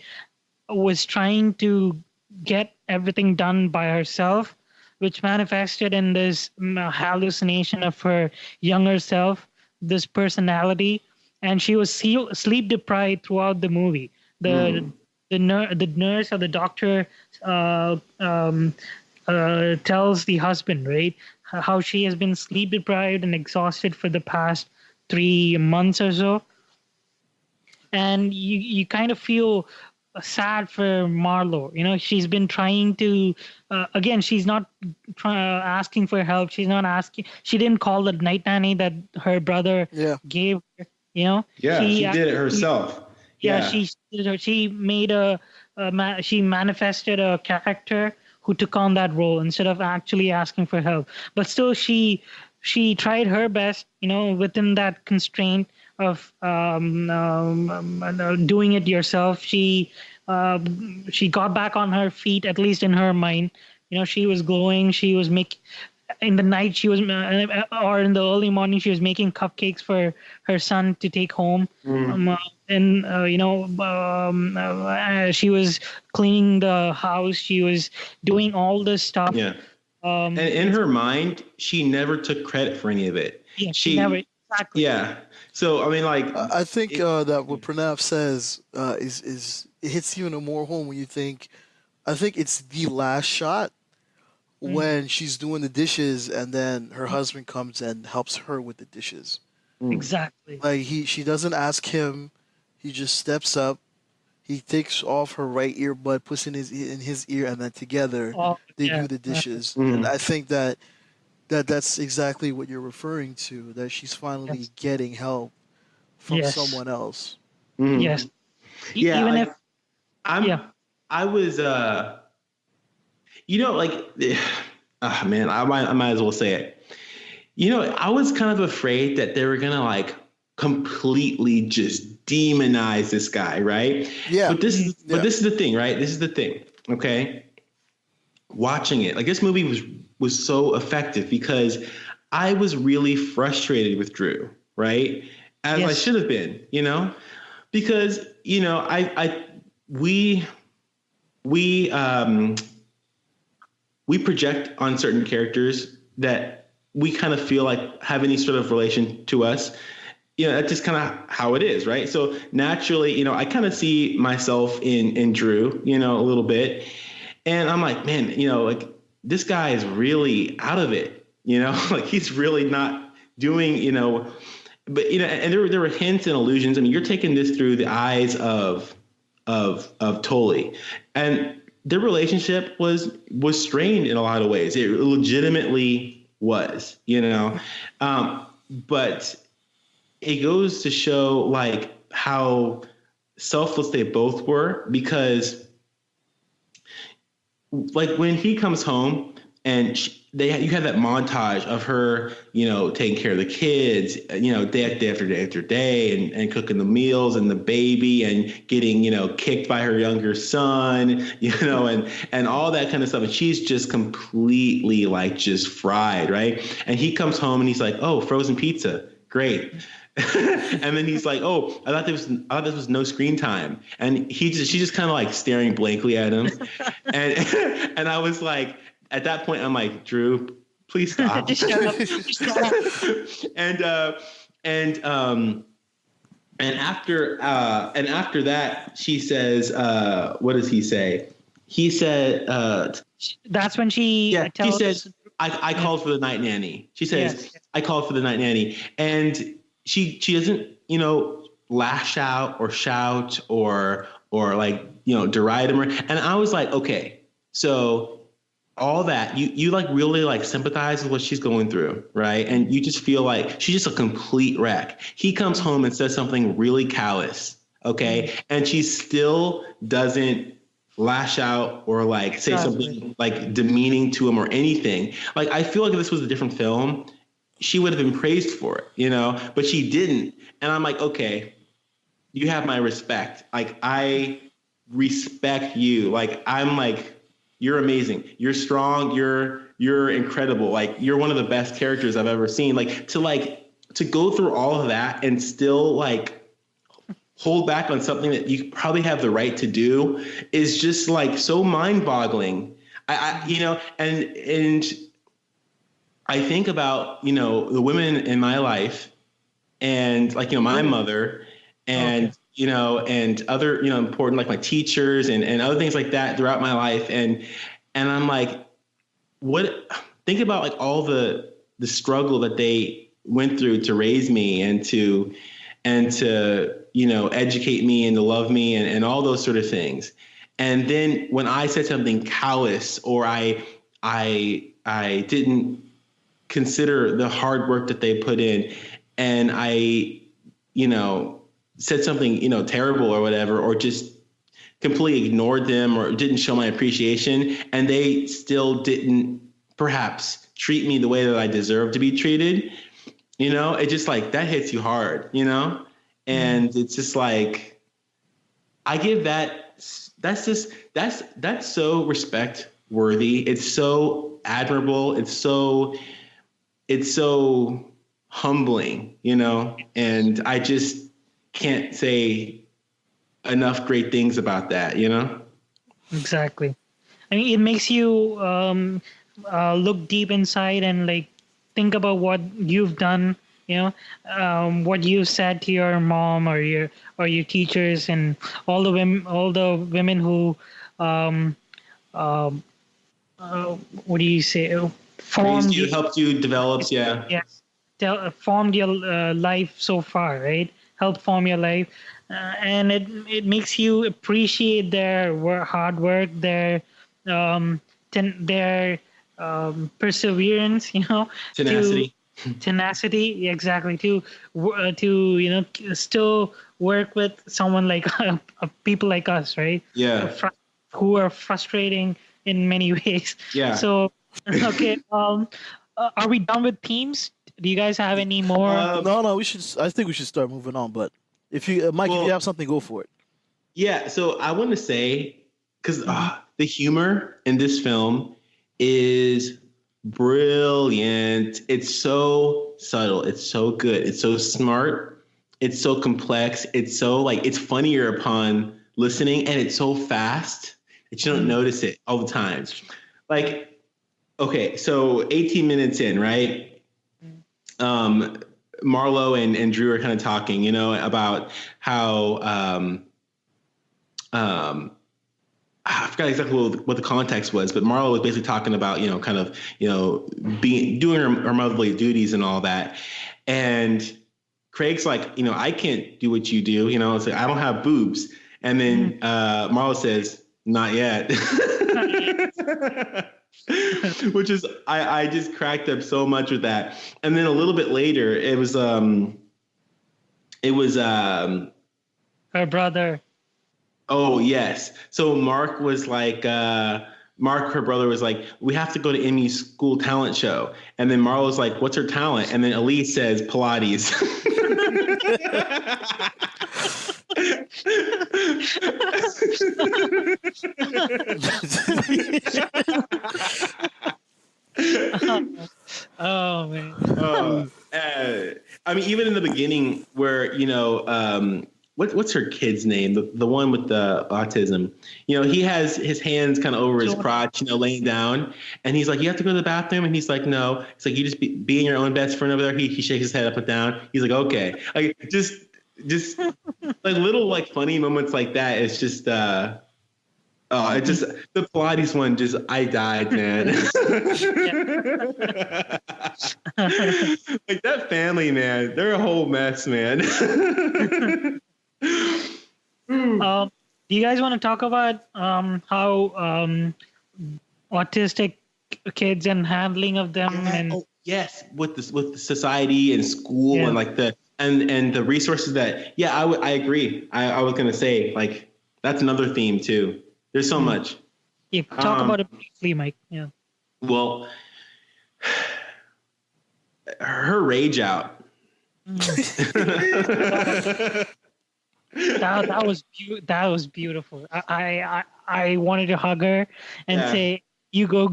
Speaker 2: was trying to get everything done by herself, which manifested in this hallucination of her younger self, this personality. And she was sleep deprived throughout the movie. The nurse or the doctor tells the husband, right, how she has been sleep deprived and exhausted for the past 3 months or so. And you kind of feel sad for Marlowe. She's been trying to, again, she's not asking for help. She's not asking. She didn't call the night nanny that her brother gave her,
Speaker 3: Yeah, she did it herself.
Speaker 2: She made she manifested a character who took on that role instead of actually asking for help. But still, she tried her best, within that constraint of doing it yourself. She got back on her feet, at least in her mind. She was glowing. She was making, in the night she was, or in the early morning, she was making cupcakes for her son to take home. She was cleaning the house. She was doing all this stuff.
Speaker 3: Yeah. And in her mind, she never took credit for any of it.
Speaker 2: Yeah, she never. Exactly.
Speaker 3: Yeah. So I mean, like,
Speaker 4: I think that what Pranav says is it hits you in a more home when you think. I think it's the last shot when she's doing the dishes, and then her husband comes and helps her with the dishes.
Speaker 2: Exactly.
Speaker 4: Like she doesn't ask him. He just steps up. He takes off her right earbud, puts in his ear, and then together they do the dishes. And I think that's exactly what you're referring to. That she's finally getting help from someone else.
Speaker 2: Yes.
Speaker 3: Yeah.
Speaker 2: Even
Speaker 3: like,
Speaker 2: if
Speaker 3: I was, man, I might as well say it. I was kind of afraid that they were gonna like completely just demonize this guy, right?
Speaker 4: Yeah.
Speaker 3: But this is the thing, right? This is the thing. Okay. Watching it, like, this movie was so effective because I was really frustrated with Drew, right? As I should have been, because we project on certain characters that we kind of feel like have any sort of relation to us. That's just kind of how it is, right? So naturally, I kind of see myself in Drew, a little bit. And I'm like, man, like, this guy is really out of it, like, he's really not doing, but, and there were hints and allusions. I mean, you're taking this through the eyes of Tully, and their relationship was strained in a lot of ways. It legitimately was, but it goes to show like how selfless they both were, because like when he comes home and you have that montage of her, taking care of the kids, day after day, and cooking the meals and the baby, and getting, kicked by her younger son, and all that kind of stuff. And she's just completely like just fried, right? And he comes home and he's like, oh, frozen pizza, great. And then he's like, oh, I thought this was no screen time. And she's just kind of like staring blankly at him. And I was like, at that point, I'm like, Drew, please stop.
Speaker 2: Just shut up. Just shut up.
Speaker 3: And after that, she says, what does he say? He said,
Speaker 2: that's when she
Speaker 3: he says, I called for the night nanny. She says, I called for the night nanny. And she doesn't, lash out or shout or like, deride him. And I was like, okay, so all that, you like really like sympathize with what she's going through, right? And you just feel like she's just a complete wreck. He comes home and says something really callous, okay? And she still doesn't lash out or like say something like demeaning to him or anything. Like, I feel like if this was a different film, she would have been praised for it, but she didn't. And I'm like, okay, you have my respect. Like, I respect you. Like, I'm like, you're amazing. You're strong. You're incredible. Like, you're one of the best characters I've ever seen. Like, to go through all of that and still like hold back on something that you probably have the right to do is just like so mind-boggling. And I think about, the women in my life and like, my mother and, and other, important, like my teachers and other things like that throughout my life. And I'm like, think about like all the struggle that they went through to raise me and to educate me and to love me and all those sort of things. And then when I said something callous or I didn't consider the hard work that they put in, and I, said something, terrible or whatever, or just completely ignored them or didn't show my appreciation, and they still didn't perhaps treat me the way that I deserve to be treated. You know, it just like that hits you hard, you know? And it's just like, I give that's so respect worthy. It's so admirable. It's so humbling, you know? And I just can't say enough great things about that, you know?
Speaker 2: Exactly. I mean, it makes you look deep inside and like think about what you've done, you know, what you said to your mom or your teachers and all the women who what do you say,
Speaker 3: Raised you, helped you develop, yeah.
Speaker 2: Yes, formed your life so far, right? Helped form your life, and it makes you appreciate their hard work, their their perseverance, you know, tenacity, exactly. To you know, still work with someone like people like us, right?
Speaker 3: Yeah.
Speaker 2: Who are frustrating in many ways.
Speaker 3: Yeah.
Speaker 2: So okay, are we done with themes? Do you guys have any more?
Speaker 4: No, we should. I think we should start moving on. But if you, Mike, if you have something, go for it.
Speaker 3: Yeah. So I want to say, because the humor in this film is brilliant. It's so subtle. It's so good. It's so smart. It's so complex. It's so like, it's funnier upon listening, and it's so fast that you don't notice it all the time. Like, okay, so 18 minutes in, right? Marlo and Drew are kind of talking, you know, about how I forgot exactly what the context was, but Marlo was basically talking about, you know, kind of, you know, doing her motherly duties and all that. And Craig's like, you know, I can't do what you do, you know, it's like, I don't have boobs. And then Marlo says, not yet. Which is, I just cracked up so much with that. And then a little bit later, it was her
Speaker 2: brother.
Speaker 3: Oh, yes. So Mark was like, Mark, her brother, was like, we have to go to Emmy's school talent show. And then Marlo was like, what's her talent? And then Elise says, Pilates.
Speaker 2: Oh, man.
Speaker 3: I mean, even in the beginning where, you know, what's her kid's name? The one with the autism. You know, he has his hands kind of over his crotch, you know, laying down. And he's like, you have to go to the bathroom? And he's like, no. It's like, you just being your own best friend over there. He shakes his head up and down. He's like, okay. Like, just like little like funny moments like that. It's just, it just, the Pilates one, just, I died, man. Like that family, man, they're a whole mess, man.
Speaker 2: Do you guys want to talk about how autistic kids and handling of them? And
Speaker 3: yes, with the society and school and like the and the resources that I agree. I was gonna say like that's another theme too. There's so much.
Speaker 2: Yeah, talk about it briefly, Mike. Yeah.
Speaker 3: Well, her rage out.
Speaker 2: That was beautiful. I wanted to hug her and say, "You go."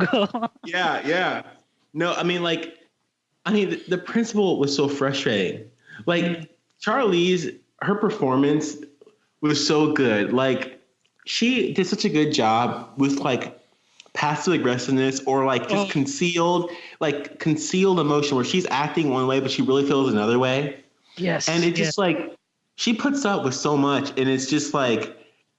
Speaker 3: Yeah. No, I mean the principal was so frustrating. Like Charlize, her performance was so good. Like she did such a good job with like passive aggressiveness or like just concealed emotion where she's acting one way but she really feels another way.
Speaker 2: Yes.
Speaker 3: And it just like she puts up with so much, and it's just like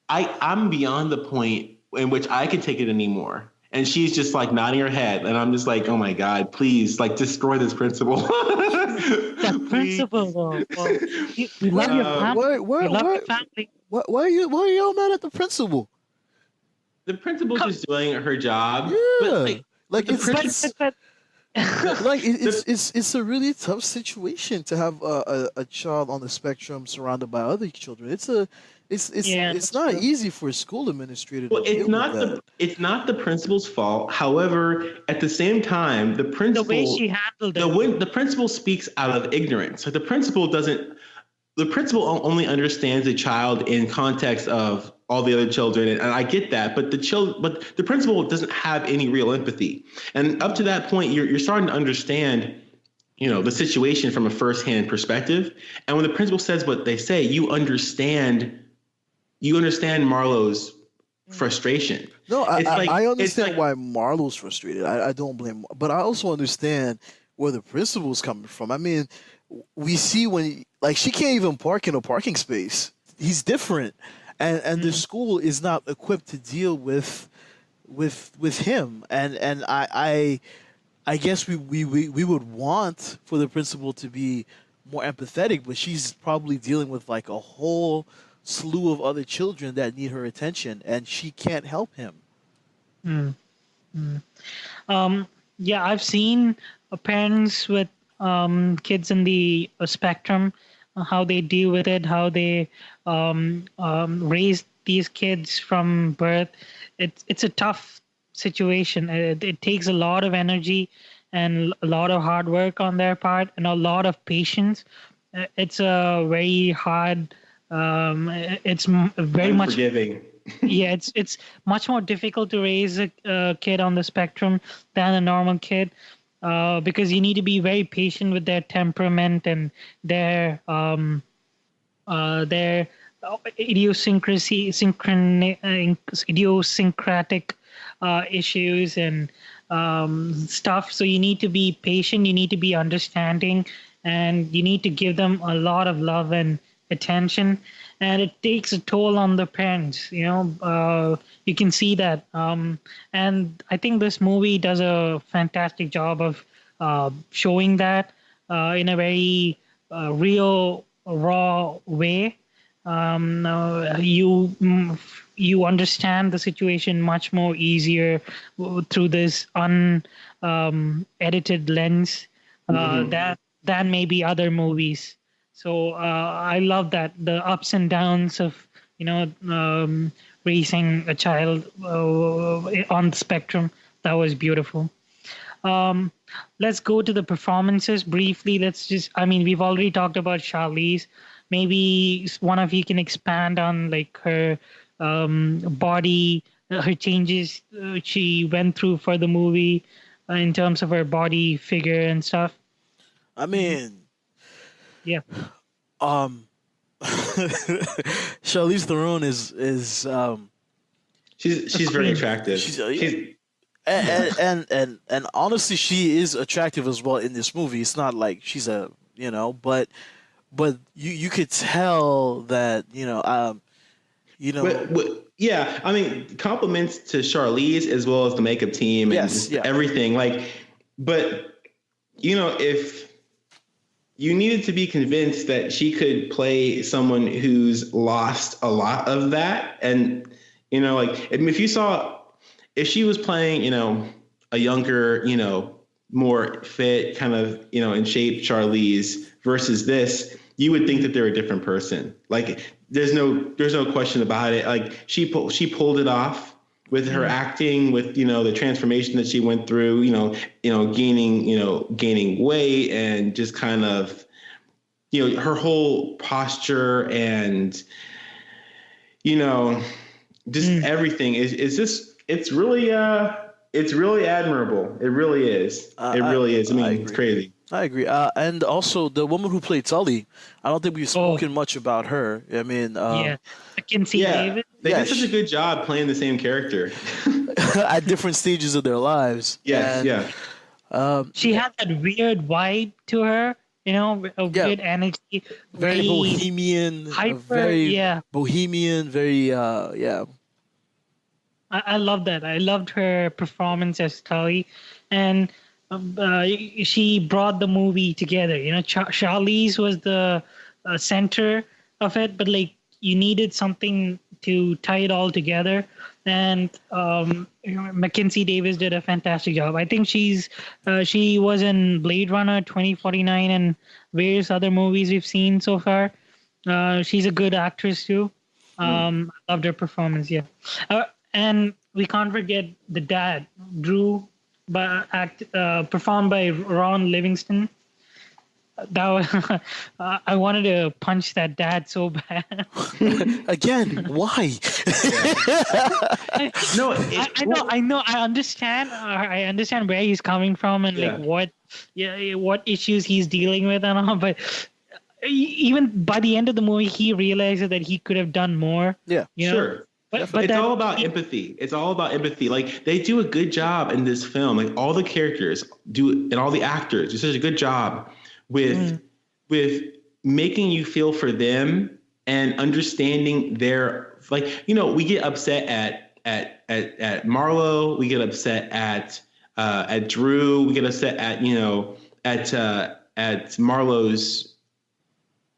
Speaker 3: I'm beyond the point in which I can take it anymore. And she's just like nodding her head, and I'm just like, oh my God, please, like destroy this principal.
Speaker 2: The principal, though. Well, we love your family. We love your family.
Speaker 4: Why are you all mad at the principal?
Speaker 3: The principal's just doing her job.
Speaker 4: Yeah,
Speaker 3: but
Speaker 4: it's a really tough situation to have a child on the spectrum surrounded by other children. It's not
Speaker 2: true.
Speaker 4: easy for a school administrator
Speaker 3: Well,
Speaker 4: to deal with that.
Speaker 3: it's not the principal's fault. However, at the same time,
Speaker 2: The way she handled it.
Speaker 3: the principal speaks out of ignorance. Like the principal only understands the child in context of all the other children, and I get that. But the principal doesn't have any real empathy. And up to that point, you're starting to understand, the situation from a firsthand perspective. And when the principal says what they say, you understand Marlowe's frustration.
Speaker 4: No, I understand why Marlowe's frustrated. I don't blame, but I also understand where the principal's coming from. I mean, we see when she can't even park in a parking space. He's different, and the school is not equipped to deal with him. And I guess we would want for the principal to be more empathetic, but she's probably dealing with like a whole slew of other children that need her attention, and she can't help him.
Speaker 2: Yeah, I've seen parents with kids in the spectrum, how they deal with it, how they raise these kids from birth. It's a tough situation. It takes a lot of energy and a lot of hard work on their part and a lot of patience. It's a very hard. It's very much
Speaker 3: forgiving.
Speaker 2: Yeah, it's much more difficult to raise a kid on the spectrum than a normal kid, because you need to be very patient with their temperament and their idiosyncratic issues and stuff. So you need to be patient, you need to be understanding, and you need to give them a lot of love and attention. And it takes a toll on the parents, you can see that. And I think this movie does a fantastic job of showing that in a very real, raw way. You understand the situation much more easier through this unedited lens than maybe other movies. So I love that, the ups and downs of raising a child on the spectrum. That was beautiful. Let's go to the performances briefly. We've already talked about Charlize. Maybe one of you can expand on like her body, her changes she went through for the movie in terms of her body figure and stuff.
Speaker 4: I mean,
Speaker 2: yeah.
Speaker 4: Charlize Theron is
Speaker 3: she's very attractive.
Speaker 4: And honestly, she is attractive as well in this movie. It's not like she's but you could tell that
Speaker 3: yeah, I mean, compliments to Charlize as well as the makeup team and everything. But if you needed to be convinced that she could play someone who's lost a lot of that, and if she was playing, a younger, more fit, kind of, in shape Charlize versus this, you would think that they're a different person. Like there's no question about it. Like she pulled it off with her acting, with the transformation that she went through, gaining weight, and just kind of her whole posture and just everything is just it's really admirable. It really is. It really is. I mean, it's crazy.
Speaker 4: I agree. And also the woman who played Tully, I don't think we've spoken much about her. I mean,
Speaker 2: Mackenzie Davis.
Speaker 3: They did such a good job playing the same character
Speaker 4: at different stages of their lives.
Speaker 3: Yes,
Speaker 2: she had that weird vibe to her, weird energy,
Speaker 4: very bohemian,
Speaker 2: hyper,
Speaker 4: bohemian, very
Speaker 2: I love that. I loved her performance as Tully, and she brought the movie together. Charlize was the center of it, but like you needed something to tie it all together. And Mackenzie Davis did a fantastic job. I think she was in Blade Runner 2049 and various other movies we've seen so far. She's a good actress too. Loved her performance. Yeah, and we can't forget the dad, Drew, performed by Ron Livingston. That was, I wanted to punch that dad so bad.
Speaker 4: Again, why?
Speaker 3: No,
Speaker 2: I know. I understand. I understand where he's coming from and like what issues he's dealing with and all. But even by the end of the movie, he realizes that he could have done more.
Speaker 4: Yeah,
Speaker 2: you know?
Speaker 3: Sure. But it's all about empathy. It's all about empathy. Like they do a good job in this film. Like all the characters do, and all the actors do such a good job with making you feel for them and understanding their, like, you know, we get upset at Marlo, we get upset at Drew, we get upset at, you know, at Marlo's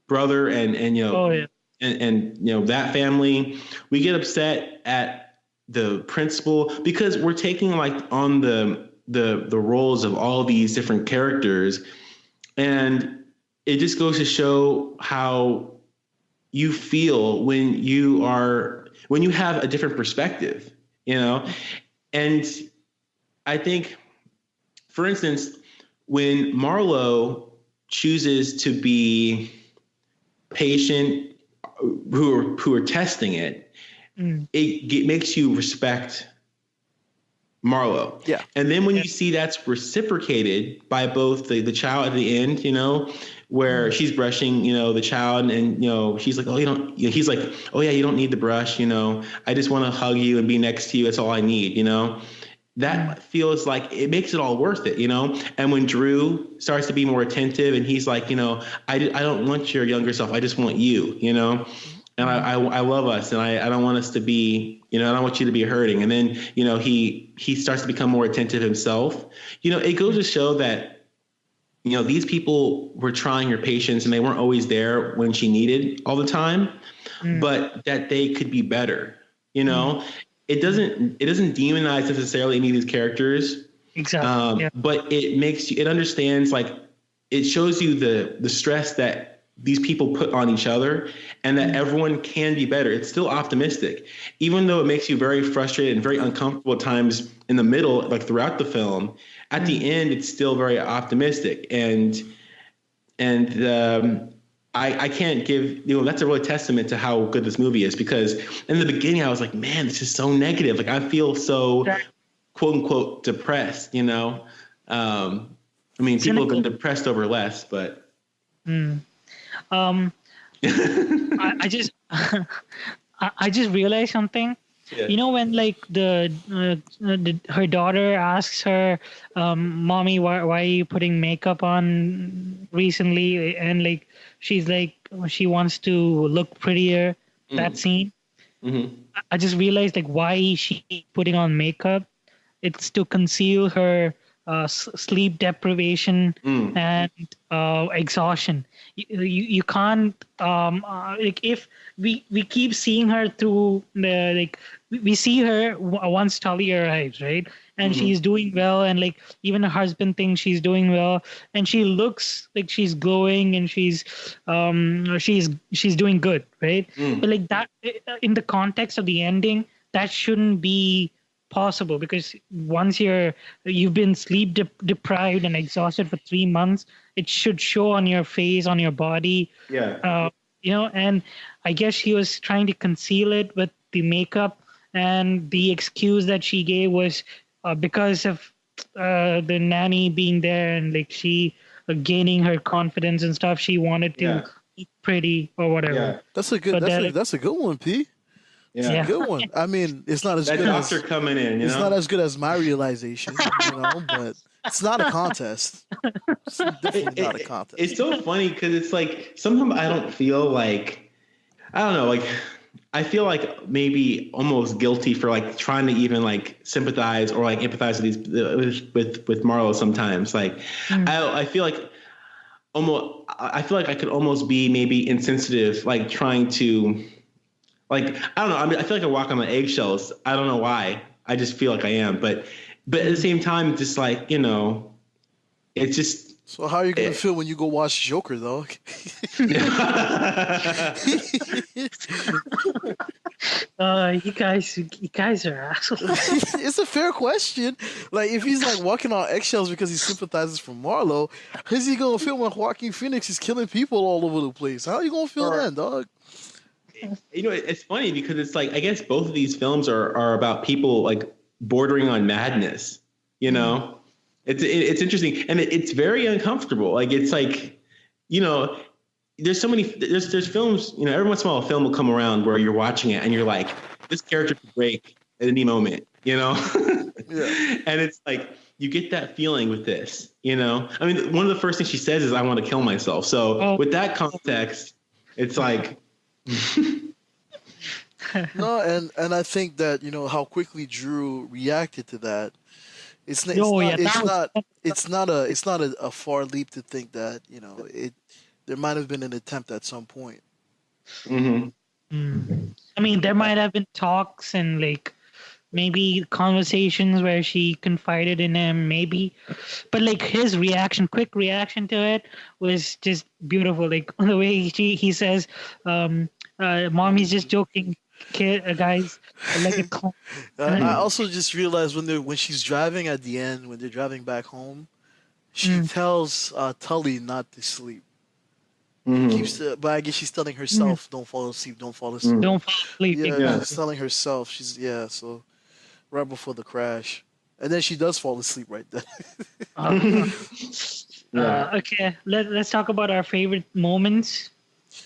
Speaker 3: brother and you know and you know that family. We get upset at the principal because we're taking like on the roles of all these different characters. And it just goes to show how you feel when you have a different perspective, you know? And I think, for instance, when Marlo chooses to be patient, who are testing it, it makes you respect Marlo.
Speaker 4: Yeah.
Speaker 3: And then when you see that's reciprocated by both the child at the end, you know, where she's brushing, you know, the child and, you know, she's like, oh, he's like, oh yeah, you don't need the brush. You know, I just want to hug you and be next to you. That's all I need. You know, that feels like it makes it all worth it, you know? And when Drew starts to be more attentive and he's like, you know, I don't want your younger self. I just want you, you know? And I love us, and I don't want us to be, you know, I don't want you to be hurting. And then, you know, he starts to become more attentive himself. You know, it goes to show that, you know, these people were trying her patience and they weren't always there when she needed all the time, but that they could be better. You know, it doesn't demonize necessarily any of these characters.
Speaker 2: Exactly.
Speaker 3: But it understands, like, it shows you the stress that these people put on each other and that everyone can be better. It's still optimistic, even though it makes you very frustrated and very uncomfortable at times in the middle, like throughout the film. At the end, it's still very optimistic. And I can't give, you know, that's a really testament to how good this movie is, because in the beginning I was like, man, this is so negative. Like I feel so quote unquote depressed, you know? I mean, people have been depressed over less, but.
Speaker 2: I just realized something. Yeah. You know, when like her daughter asks her, "Mommy, why are you putting makeup on recently?" And like she's like she wants to look prettier. That scene. I just realized like why is she putting on makeup? It's to conceal her sleep deprivation and exhaustion. You can't like if we keep seeing her through the like we see her once Tully arrives, right? And she's doing well, and like even her husband thinks she's doing well, and she looks like she's glowing and she's doing good, right? But like that in the context of the ending, that shouldn't be possible, because once you've been sleep deprived and exhausted for 3 months, it should show on your face, on your body. You know, and I guess she was trying to conceal it with the makeup, and the excuse that she gave was because of the nanny being there and like she gaining her confidence and stuff. She wanted to look pretty or whatever.
Speaker 4: That's a good one, P. It's a good one. I mean, it's not as good as doctor
Speaker 3: coming in. It's
Speaker 4: not as good as my realization, you know, but it's not a contest. It's definitely not a contest.
Speaker 3: It's so funny because it's like sometimes I don't feel like, I don't know, like I feel like maybe almost guilty for like trying to even like sympathize or like empathize with Marlo sometimes. Like I feel like I could almost be maybe insensitive, like trying to. Like, I don't know. I mean, I feel like I walk on my eggshells. I don't know why. I just feel like I am. But at the same time, just like, you know, it's just,
Speaker 4: So how are you gonna feel when you go watch Joker, though?
Speaker 2: You guys are assholes.
Speaker 4: It's a fair question. Like, if he's like walking on eggshells because he sympathizes for Marlo, how's he gonna feel when Joaquin Phoenix is killing people all over the place? How are you gonna feel then, dog?
Speaker 3: You know, it's funny because it's like I guess both of these films are about people like bordering on madness. You know, it's interesting and it's very uncomfortable. Like it's like, you know, there's so many there's films. You know, every once in a while a film will come around where you're watching it and you're like, this character could break at any moment. You know, and it's like you get that feeling with this. You know, I mean, one of the first things she says is, "I want to kill myself." So with that context, it's like.
Speaker 4: No, and I think that, you know, how quickly Drew reacted to that. It's not a far leap to think that, you know, there might have been an attempt at some point.
Speaker 3: Mm-hmm.
Speaker 2: I mean, there might have been talks and like maybe conversations where she confided in him, maybe, but like his quick reaction to it was just beautiful. Like the way he says, "Mommy's just joking, guys." Like
Speaker 4: I also just realized when she's driving at the end, when they're driving back home, she tells Tully not to sleep. But I guess she's telling herself, "Don't fall asleep, don't fall asleep."
Speaker 2: Don't fall asleep.
Speaker 4: Yeah, she's telling herself. So right before the crash, and then she does fall asleep right there.
Speaker 2: Okay, let's talk about our favorite moments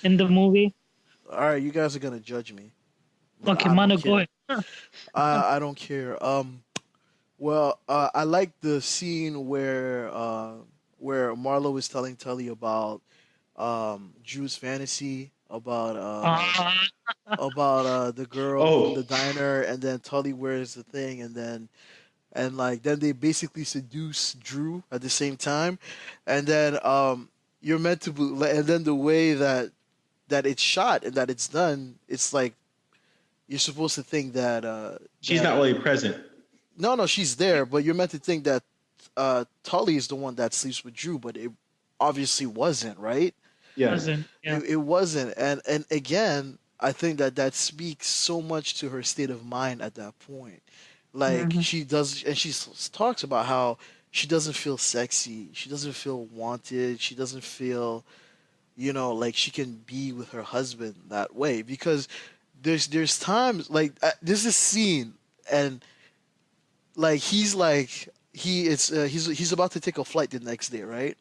Speaker 2: in the movie.
Speaker 4: All right, you guys are gonna judge me.
Speaker 2: Okay, Manu, go ahead.
Speaker 4: I don't care. Well, I like the scene where Marlo is telling Tully about Drew's fantasy about the girl in the diner, and then Tully wears the thing, and then they basically seduce Drew at the same time, and then you're meant to, and then the way that it's shot and that it's done, it's like you're supposed to think that
Speaker 3: she's not really present.
Speaker 4: No, she's there, but you're meant to think that Tully is the one that sleeps with Drew, but it obviously wasn't, right?
Speaker 3: Yeah.
Speaker 4: It wasn't, and again, I think that speaks so much to her state of mind at that point. Like she does, and she talks about how she doesn't feel sexy, she doesn't feel wanted, she doesn't feel, you know, like she can be with her husband that way, because there's times like there's this scene, and like he's about to take a flight the next day, right?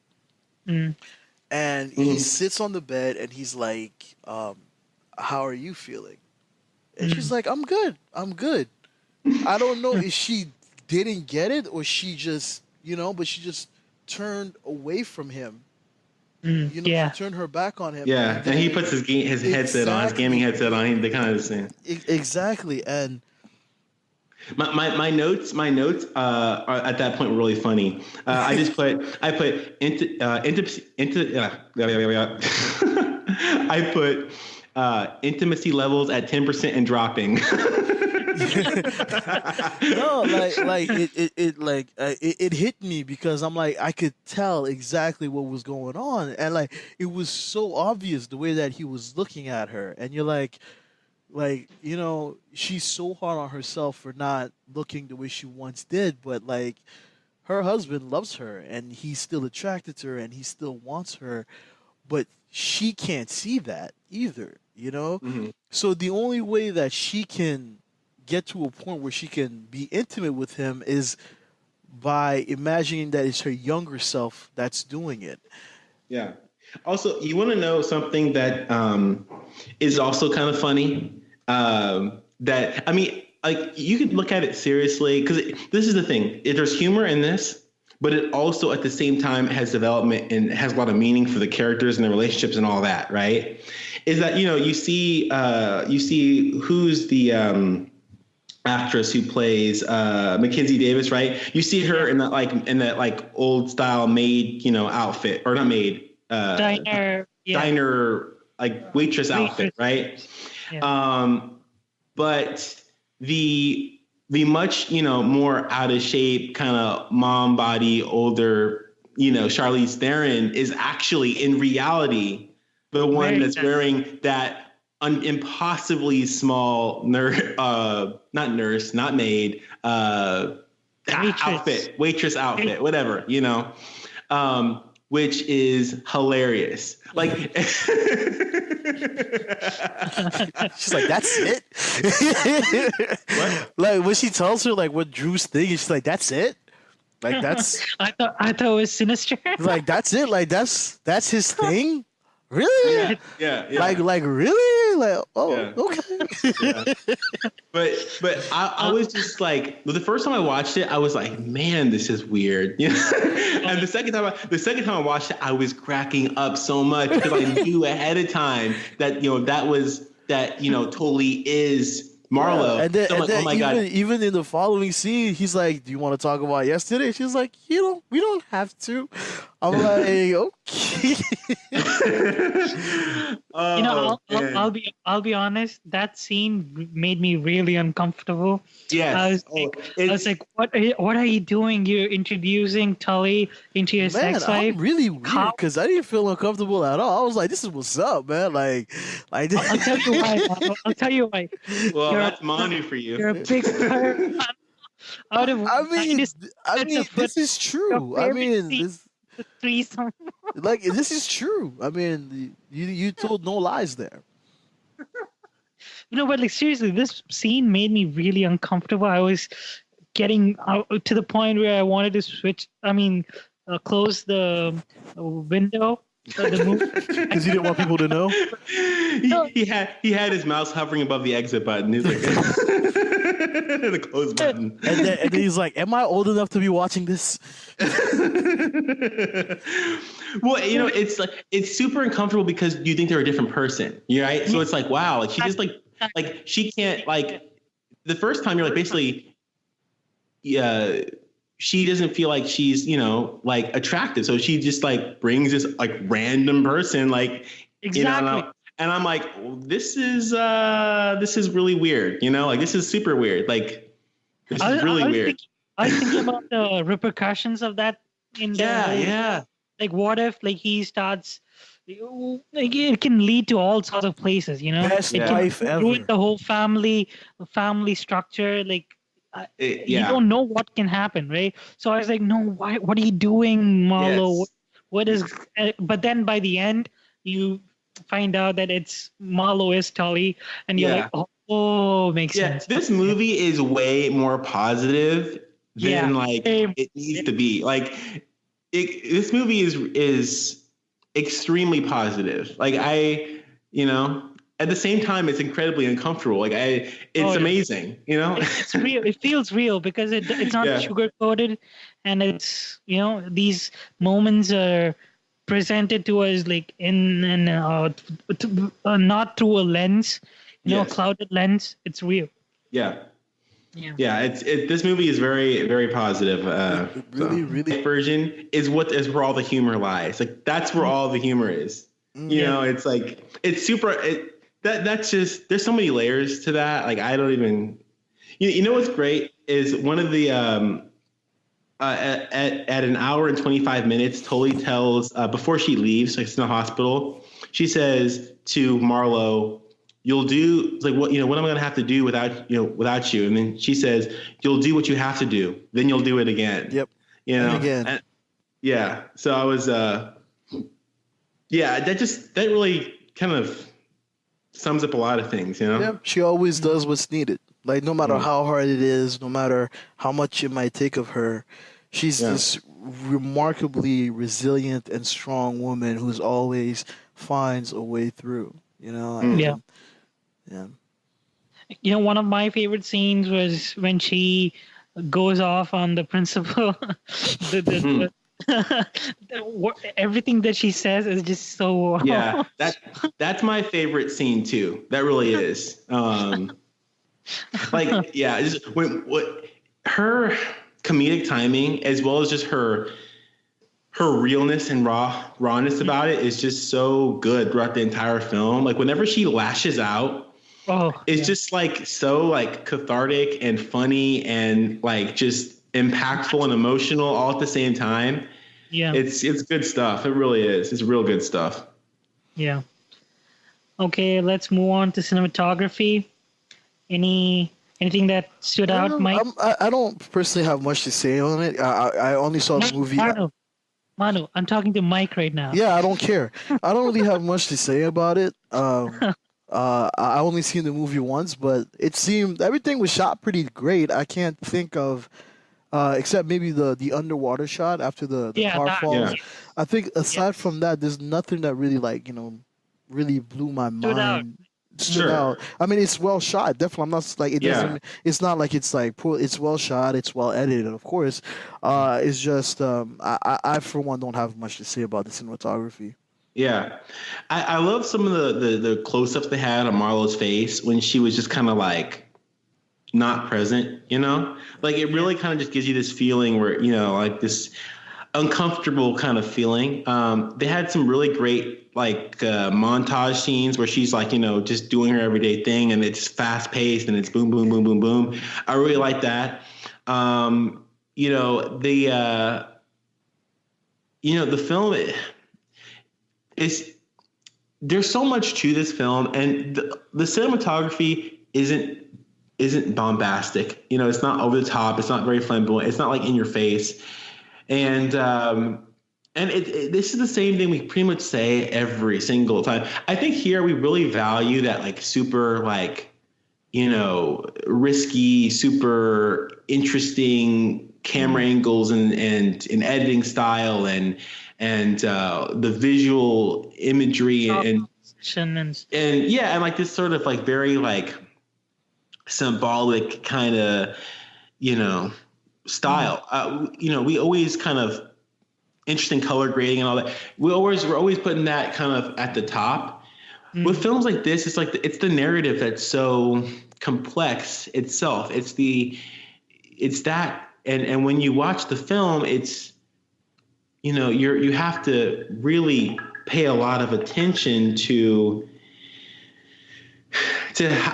Speaker 4: And he sits on the bed and he's like, how are you feeling? And she's like, I'm good. I don't know if she didn't get it or she just, you know, but she just turned away from him. You know, she turned her back on him.
Speaker 3: Yeah, and he puts his headset on, his gaming headset on. They kind of the same.
Speaker 4: Exactly, and
Speaker 3: my notes are at that point were really funny. I put intimacy levels at 10% and dropping.
Speaker 4: No, it hit me because I'm like, I could tell exactly what was going on, and like it was so obvious the way that he was looking at her, and you're like, you know, she's so hard on herself for not looking the way she once did, but like her husband loves her and he's still attracted to her and he still wants her, but she can't see that either, you know? So the only way that she can get to a point where she can be intimate with him is by imagining that it's her younger self that's doing it.
Speaker 3: Yeah. Also, you want to know something that is also kind of funny? That, I mean, like you could look at it seriously, because this is the thing. There's humor in this, but it also at the same time has development and has a lot of meaning for the characters and the relationships and all that, right? Is that, you know, you see who's the actress who plays Mackenzie Davis, right? You see her in that old style maid, you know, outfit, or not maid, diner like waitress outfit, right? Yeah. But the much, you know, more out of shape kind of mom body older Charlize Theron is actually in reality the one that's wearing that impossibly small waitress outfit, whatever, which is hilarious. Like,
Speaker 4: she's like, that's it. What? Like when she tells her like what Drew's thing, she's like, that's it. Like that's.
Speaker 2: I thought it was sinister.
Speaker 4: Like that's it. Like that's his thing. Really?
Speaker 3: Yeah.
Speaker 4: Like really? Like okay.
Speaker 3: Yeah. But I was just like, the first time I watched it, I was like, man, this is weird. And the second time I watched it, I was cracking up so much because I knew ahead of time that Tully is Marlo.
Speaker 4: Yeah. And then,
Speaker 3: oh my God.
Speaker 4: Even in the following scene, he's like, "Do you want to talk about yesterday?" She's like, we don't have to." I'm like, okay.
Speaker 2: I'll be honest. That scene made me really uncomfortable.
Speaker 3: Yes.
Speaker 2: I was like, what are you doing? You're introducing Tully into your sex life.
Speaker 4: I'm really weird because I didn't feel uncomfortable at all. I was like, this is what's up, man. Like
Speaker 2: I'll tell you why. I'll tell you why.
Speaker 3: Well, that's Manu for you.
Speaker 2: You're a big fan.
Speaker 4: This is true. I mean, this
Speaker 2: threesome.
Speaker 4: Like this is true. I mean, you told no lies there.
Speaker 2: But like seriously, this scene made me really uncomfortable. I was getting to the point where I wanted to switch. I mean, close the window.
Speaker 4: Because he didn't want people to know.
Speaker 3: He had his mouse hovering above the exit button. He's like the close button.
Speaker 4: And then he's like, "Am I old enough to be watching this?"
Speaker 3: Well, it's super uncomfortable because you think they're a different person, right? So it's like, wow, like she just like she can't like the first time you're like basically, yeah. She doesn't feel like she's, like attractive. So she just like brings this like random person, like,
Speaker 2: exactly.
Speaker 3: And I'm like, well, this is really weird. Like this is super weird. Like this is really weird.
Speaker 2: I was thinking about the repercussions of that.
Speaker 3: Yeah.
Speaker 2: Like what if like he starts, like it can lead to all sorts of places,
Speaker 4: Best life ever.
Speaker 2: Ruin the whole family structure. Like, you don't know what can happen, right? So I was like, no, why? What are you doing, Marlo?
Speaker 3: Yes.
Speaker 2: What is? But then by the end, you find out that it's Marlo is Tully, and you're like, oh, makes sense.
Speaker 3: This movie is way more positive than it needs to be. Like, this movie is extremely positive. Like at the same time, it's incredibly uncomfortable. Like it's amazing,
Speaker 2: It's real. It feels real because it's not sugar coated, and it's these moments are presented to us like in not through a lens, a clouded lens. It's real.
Speaker 3: Yeah. This movie is very, very positive.
Speaker 4: Really
Speaker 3: version is where all the humor lies. Like that's where all the humor is. It's like it's super. That's just there's so many layers to that. Like I don't even. What's great is one of the at an hour and 25 minutes, Tully tells before she leaves, like it's in the hospital, she says to Marlo, "You'll do like what what am I gonna have to do without you?" And then she says, "You'll do what you have to do. Then you'll do it again."
Speaker 4: Yep.
Speaker 3: And
Speaker 4: again.
Speaker 3: So I was that really kind of sums up a lot of things, Yeah,
Speaker 4: she always does what's needed. Like no matter how hard it is, no matter how much it might take of her, she's this remarkably resilient and strong woman who's always finds a way through.
Speaker 2: Yeah. One of my favorite scenes was when she goes off on the principal. Everything that she says is just so
Speaker 3: that's my favorite scene too. That really is. Just what her comedic timing as well as just her realness and rawness about it is just so good throughout the entire film. Like whenever she lashes out, it's just like so like cathartic and funny and like just impactful and emotional all at the same time.
Speaker 2: Yeah.
Speaker 3: It's good stuff. It really is. It's real good stuff.
Speaker 2: Yeah. Okay, let's move on to cinematography. Anything that stood out, Mike?
Speaker 4: I don't personally have much to say on it. I only saw the movie.
Speaker 2: Manu, I'm talking to Mike right now.
Speaker 4: Yeah, I don't care. I don't really have much to say about it. I only seen the movie once, but it seemed everything was shot pretty great. I can't think of, except maybe the underwater shot after the car falls.
Speaker 3: Yeah.
Speaker 4: I think aside from that, there's nothing that really really blew my mind. Stood out. I mean, it's well shot. Definitely, I'm not like it doesn't. It's not like it's like poor. It's well shot. It's well edited. Of course, it's just I for one don't have much to say about the cinematography.
Speaker 3: Yeah, I love some of the close-ups they had on Marlo's face when she was just kind of like not present. Like it really kind of just gives you this feeling where like this uncomfortable kind of feeling. They had some really great like montage scenes where she's like just doing her everyday thing, and it's fast paced and it's boom boom boom boom boom. I really like that. The film is, there's so much to this film, and the cinematography isn't bombastic. It's not over the top. It's not very flamboyant. It's not like in your face. And this is the same thing we pretty much say every single time. I think here we really value that like super like, risky, super interesting camera angles and editing style and the visual imagery and like this sort of like very like symbolic kind of, style. We always kind of interesting color grading and all that. We're always putting that kind of at the top. With films like this, it's like it's the narrative that's so complex itself. It's that, and when you watch the film, it's you have to really pay a lot of attention to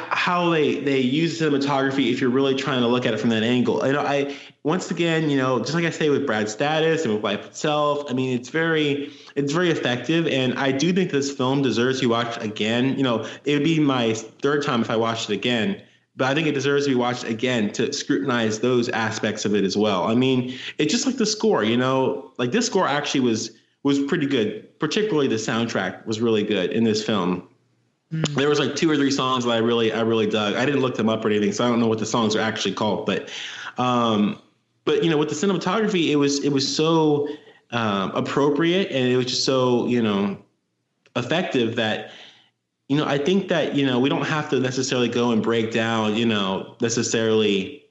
Speaker 3: how they use cinematography if you're really trying to look at it from that angle. Once again, just like I say with Brad's Status and with Life Itself, I mean, it's very effective, and I do think this film deserves to be watched again. It would be my third time if I watched it again, but I think it deserves to be watched again to scrutinize those aspects of it as well. I mean, it's just like the score, like this score actually was pretty good. Particularly the soundtrack was really good in this film. There was like 2 or 3 songs that I really dug. I didn't look them up or anything, so I don't know what the songs are actually called, but with the cinematography, it was so appropriate, and it was just so effective that I think that we don't have to necessarily go and break down necessarily.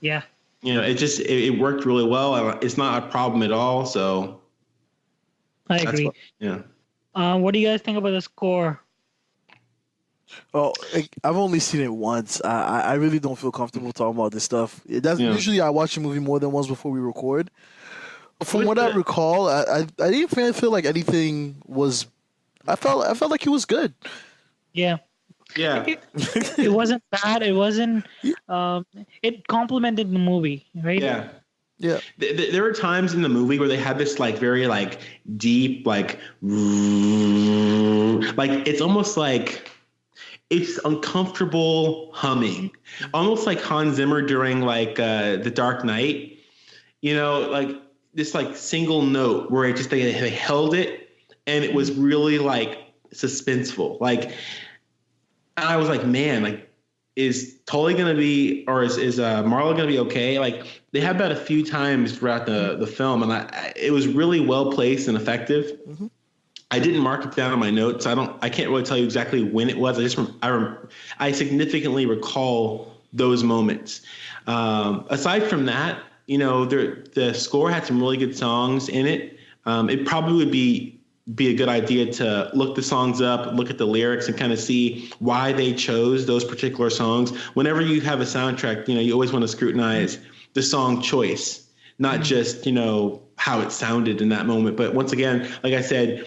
Speaker 2: Yeah.
Speaker 3: It worked really well. It's not a problem at all. So
Speaker 2: I agree. What do you guys think about the score?
Speaker 4: Oh, I've only seen it once. I really don't feel comfortable talking about this stuff. Usually I watch a movie more than once before we record. From what I recall, I didn't feel like anything was. I felt like it was good.
Speaker 2: Yeah.
Speaker 3: Yeah.
Speaker 2: It wasn't bad. It wasn't. It complemented the movie, right?
Speaker 3: Yeah.
Speaker 4: Yeah.
Speaker 3: There were times in the movie where they had this like very like deep like it's almost like. It's uncomfortable humming, almost like Hans Zimmer during like The Dark Knight, like this like single note where it just they held it, and it was really like suspenseful. Like, and I was like, man, like, is Tully gonna be, or is Marlo gonna be okay? Like, they had that a few times throughout the film, and it was really well placed and effective. Mm-hmm. I didn't mark it down on my notes. I can't really tell you exactly when it was. I significantly recall those moments. Aside from that, the score had some really good songs in it. It probably would be a good idea to look the songs up, look at the lyrics, and kind of see why they chose those particular songs. Whenever you have a soundtrack, you always want to scrutinize the song choice, not just how it sounded in that moment. But once again, like I said,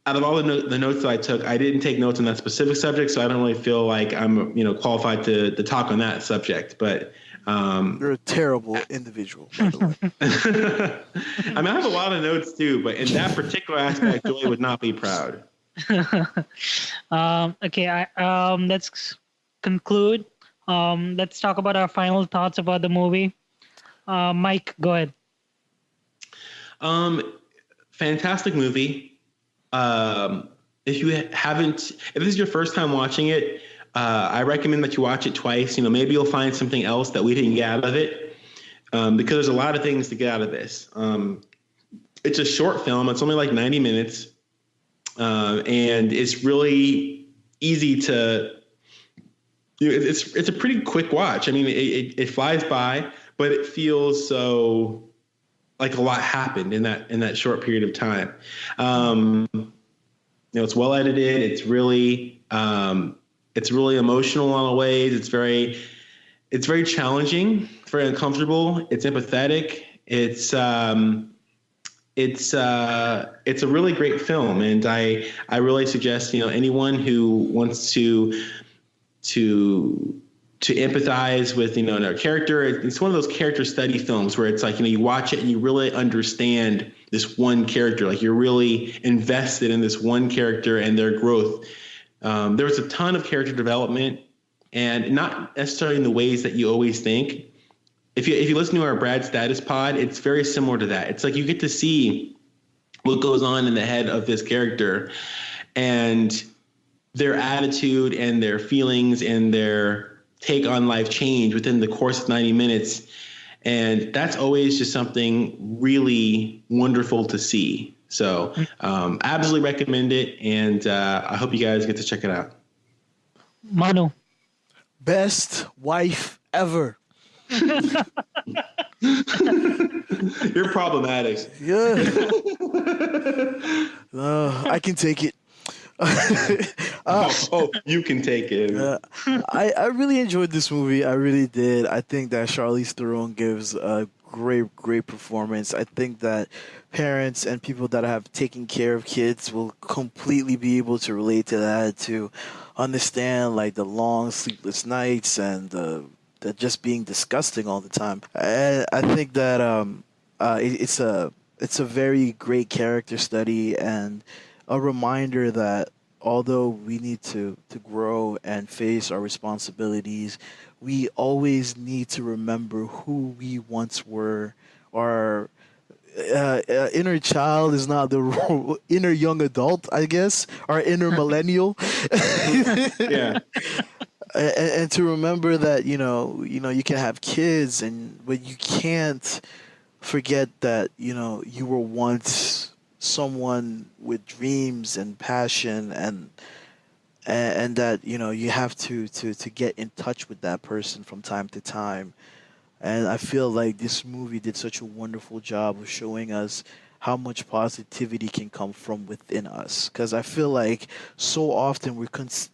Speaker 3: out of all the notes that I took, I didn't take notes on that specific subject, so I don't really feel like I'm qualified to talk on that subject. But
Speaker 4: You're a terrible individual, by the way.
Speaker 3: I mean, I have a lot of notes too, but in that particular aspect, Joy would not be proud.
Speaker 2: Okay, let's conclude. Let's talk about our final thoughts about the movie. Mike, go ahead.
Speaker 3: Fantastic movie. If this is your first time watching it, I recommend that you watch it twice. Maybe you'll find something else that we didn't get out of it, because there's a lot of things to get out of this. It's a short film. It's only like 90 minutes, and it's really easy to. It's a pretty quick watch. I mean, it flies by, but it feels so like a lot happened in that short period of time. It's well edited. It's really emotional in a lot of ways. It's very challenging. It's very uncomfortable. It's empathetic. It's a really great film, and I really suggest anyone who wants to empathize with another character. It's one of those character study films where it's like you watch it and you really understand this one character. Like you're really invested in this one character and their growth. There was a ton of character development, and not necessarily in the ways that you always think. If you listen to our Brad Status pod, it's very similar to that. It's like you get to see what goes on in the head of this character, and their attitude and their feelings and their take on life change within the course of 90 minutes. And that's always just something really wonderful to see. So absolutely recommend it. And I hope you guys get to check it out.
Speaker 2: Manu.
Speaker 4: Best wife ever.
Speaker 3: You're problematic.
Speaker 4: Yeah. I can take it.
Speaker 3: You can take it.
Speaker 4: I really enjoyed this movie. I really did. I think that Charlize Theron gives a great performance. I think that parents and people that have taken care of kids will completely be able to relate to that, to understand like the long sleepless nights and the just being disgusting all the time. And I think that it's a very great character study and a reminder that although we need to grow and face our responsibilities, we always need to remember who we once were. Our inner child is not the inner young adult, I guess, our inner millennial.
Speaker 3: Yeah.
Speaker 4: And to remember that, you can have kids, but you can't forget that, you were once someone with dreams and passion, and that you have to get in touch with that person from time to time. And I feel like this movie did such a wonderful job of showing us how much positivity can come from within us, because I feel like so often we're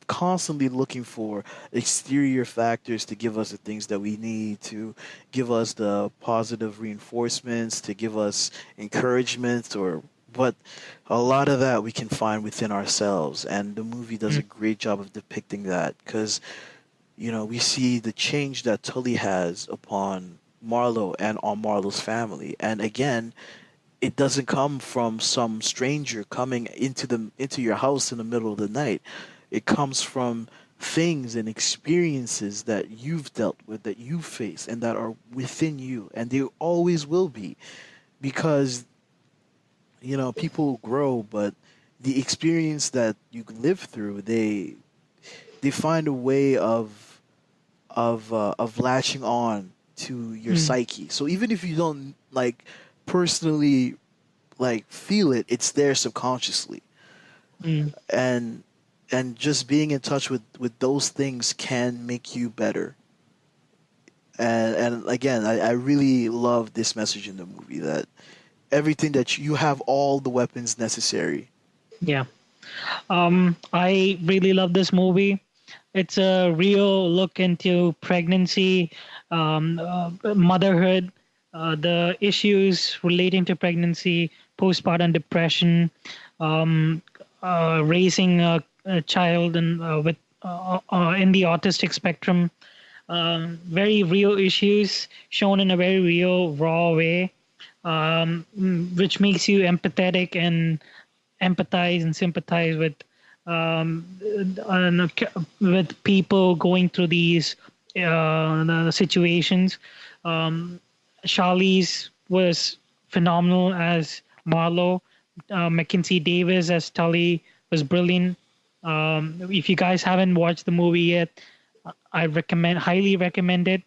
Speaker 4: constantly looking for exterior factors to give us the things that we need, to give us the positive reinforcements, to give us encouragement, but a lot of that we can find within ourselves, and the movie does a great job of depicting that, because we see the change that Tully has upon Marlo and on Marlo's family, and again, it doesn't come from some stranger coming into your house in the middle of the night. It comes from things and experiences that you've dealt with, that you face, and that are within you, and they always will be, because people grow, but the experience that you live through, they find a way of latching on to your psyche. So even if you don't personally feel it, it's there subconsciously. And just being in touch with those things can make you better. And again, I really love this message in the movie, that everything that you have all the weapons necessary.
Speaker 2: Yeah. I really love this movie. It's a real look into pregnancy, motherhood, the issues relating to pregnancy, postpartum depression, raising a child and with in the autistic spectrum, very real issues shown in a very real, raw way, which makes you empathetic and empathize and sympathize with people going through these situations. Charlize was phenomenal as Marlo. Mackenzie Davis as Tully was brilliant. If you guys haven't watched the movie yet, I highly recommend it.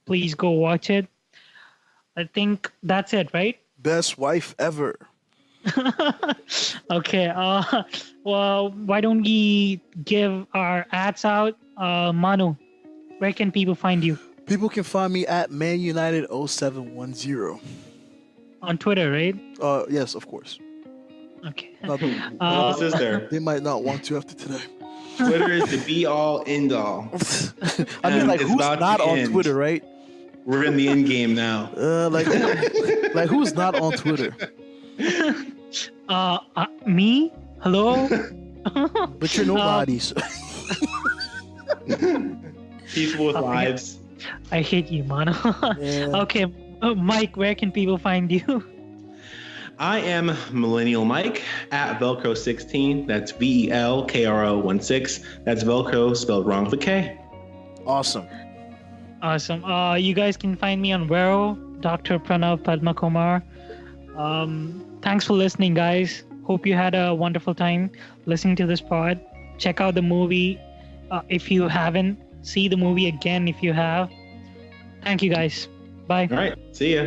Speaker 2: Please go watch it. I think that's it, right?
Speaker 4: Best wife ever.
Speaker 2: Okay. Well, why don't we give our ads out? Manu, where can people find you?
Speaker 4: People can find me at ManUnited0710.
Speaker 2: On Twitter, right?
Speaker 4: Yes, of course.
Speaker 2: Okay.
Speaker 4: Not-
Speaker 3: What else is there?
Speaker 4: they might not want to after today.
Speaker 3: Twitter is the be all end all.
Speaker 4: I mean,
Speaker 3: And
Speaker 4: like,
Speaker 3: it's
Speaker 4: who's
Speaker 3: about
Speaker 4: not
Speaker 3: to
Speaker 4: on
Speaker 3: end.
Speaker 4: Twitter, right?
Speaker 3: We're in the end game now.
Speaker 4: Like who's not on Twitter?
Speaker 2: Me? Hello?
Speaker 4: But you're nobody. So.
Speaker 3: People with lives.
Speaker 2: I hate you, Manu.
Speaker 4: Yeah.
Speaker 2: Okay. Mike, where can people find you?
Speaker 3: I am Millennial Mike at Velcro16. That's VELKRO16. That's Velcro spelled wrong with a K.
Speaker 4: Awesome.
Speaker 2: Awesome. You guys can find me on Vero, Dr. Pranav Padma Kumar. Thanks for listening, guys. Hope you had a wonderful time listening to this pod. Check out the movie if you haven't. See the movie again if you have. Thank you, guys. Bye.
Speaker 3: All right. See ya.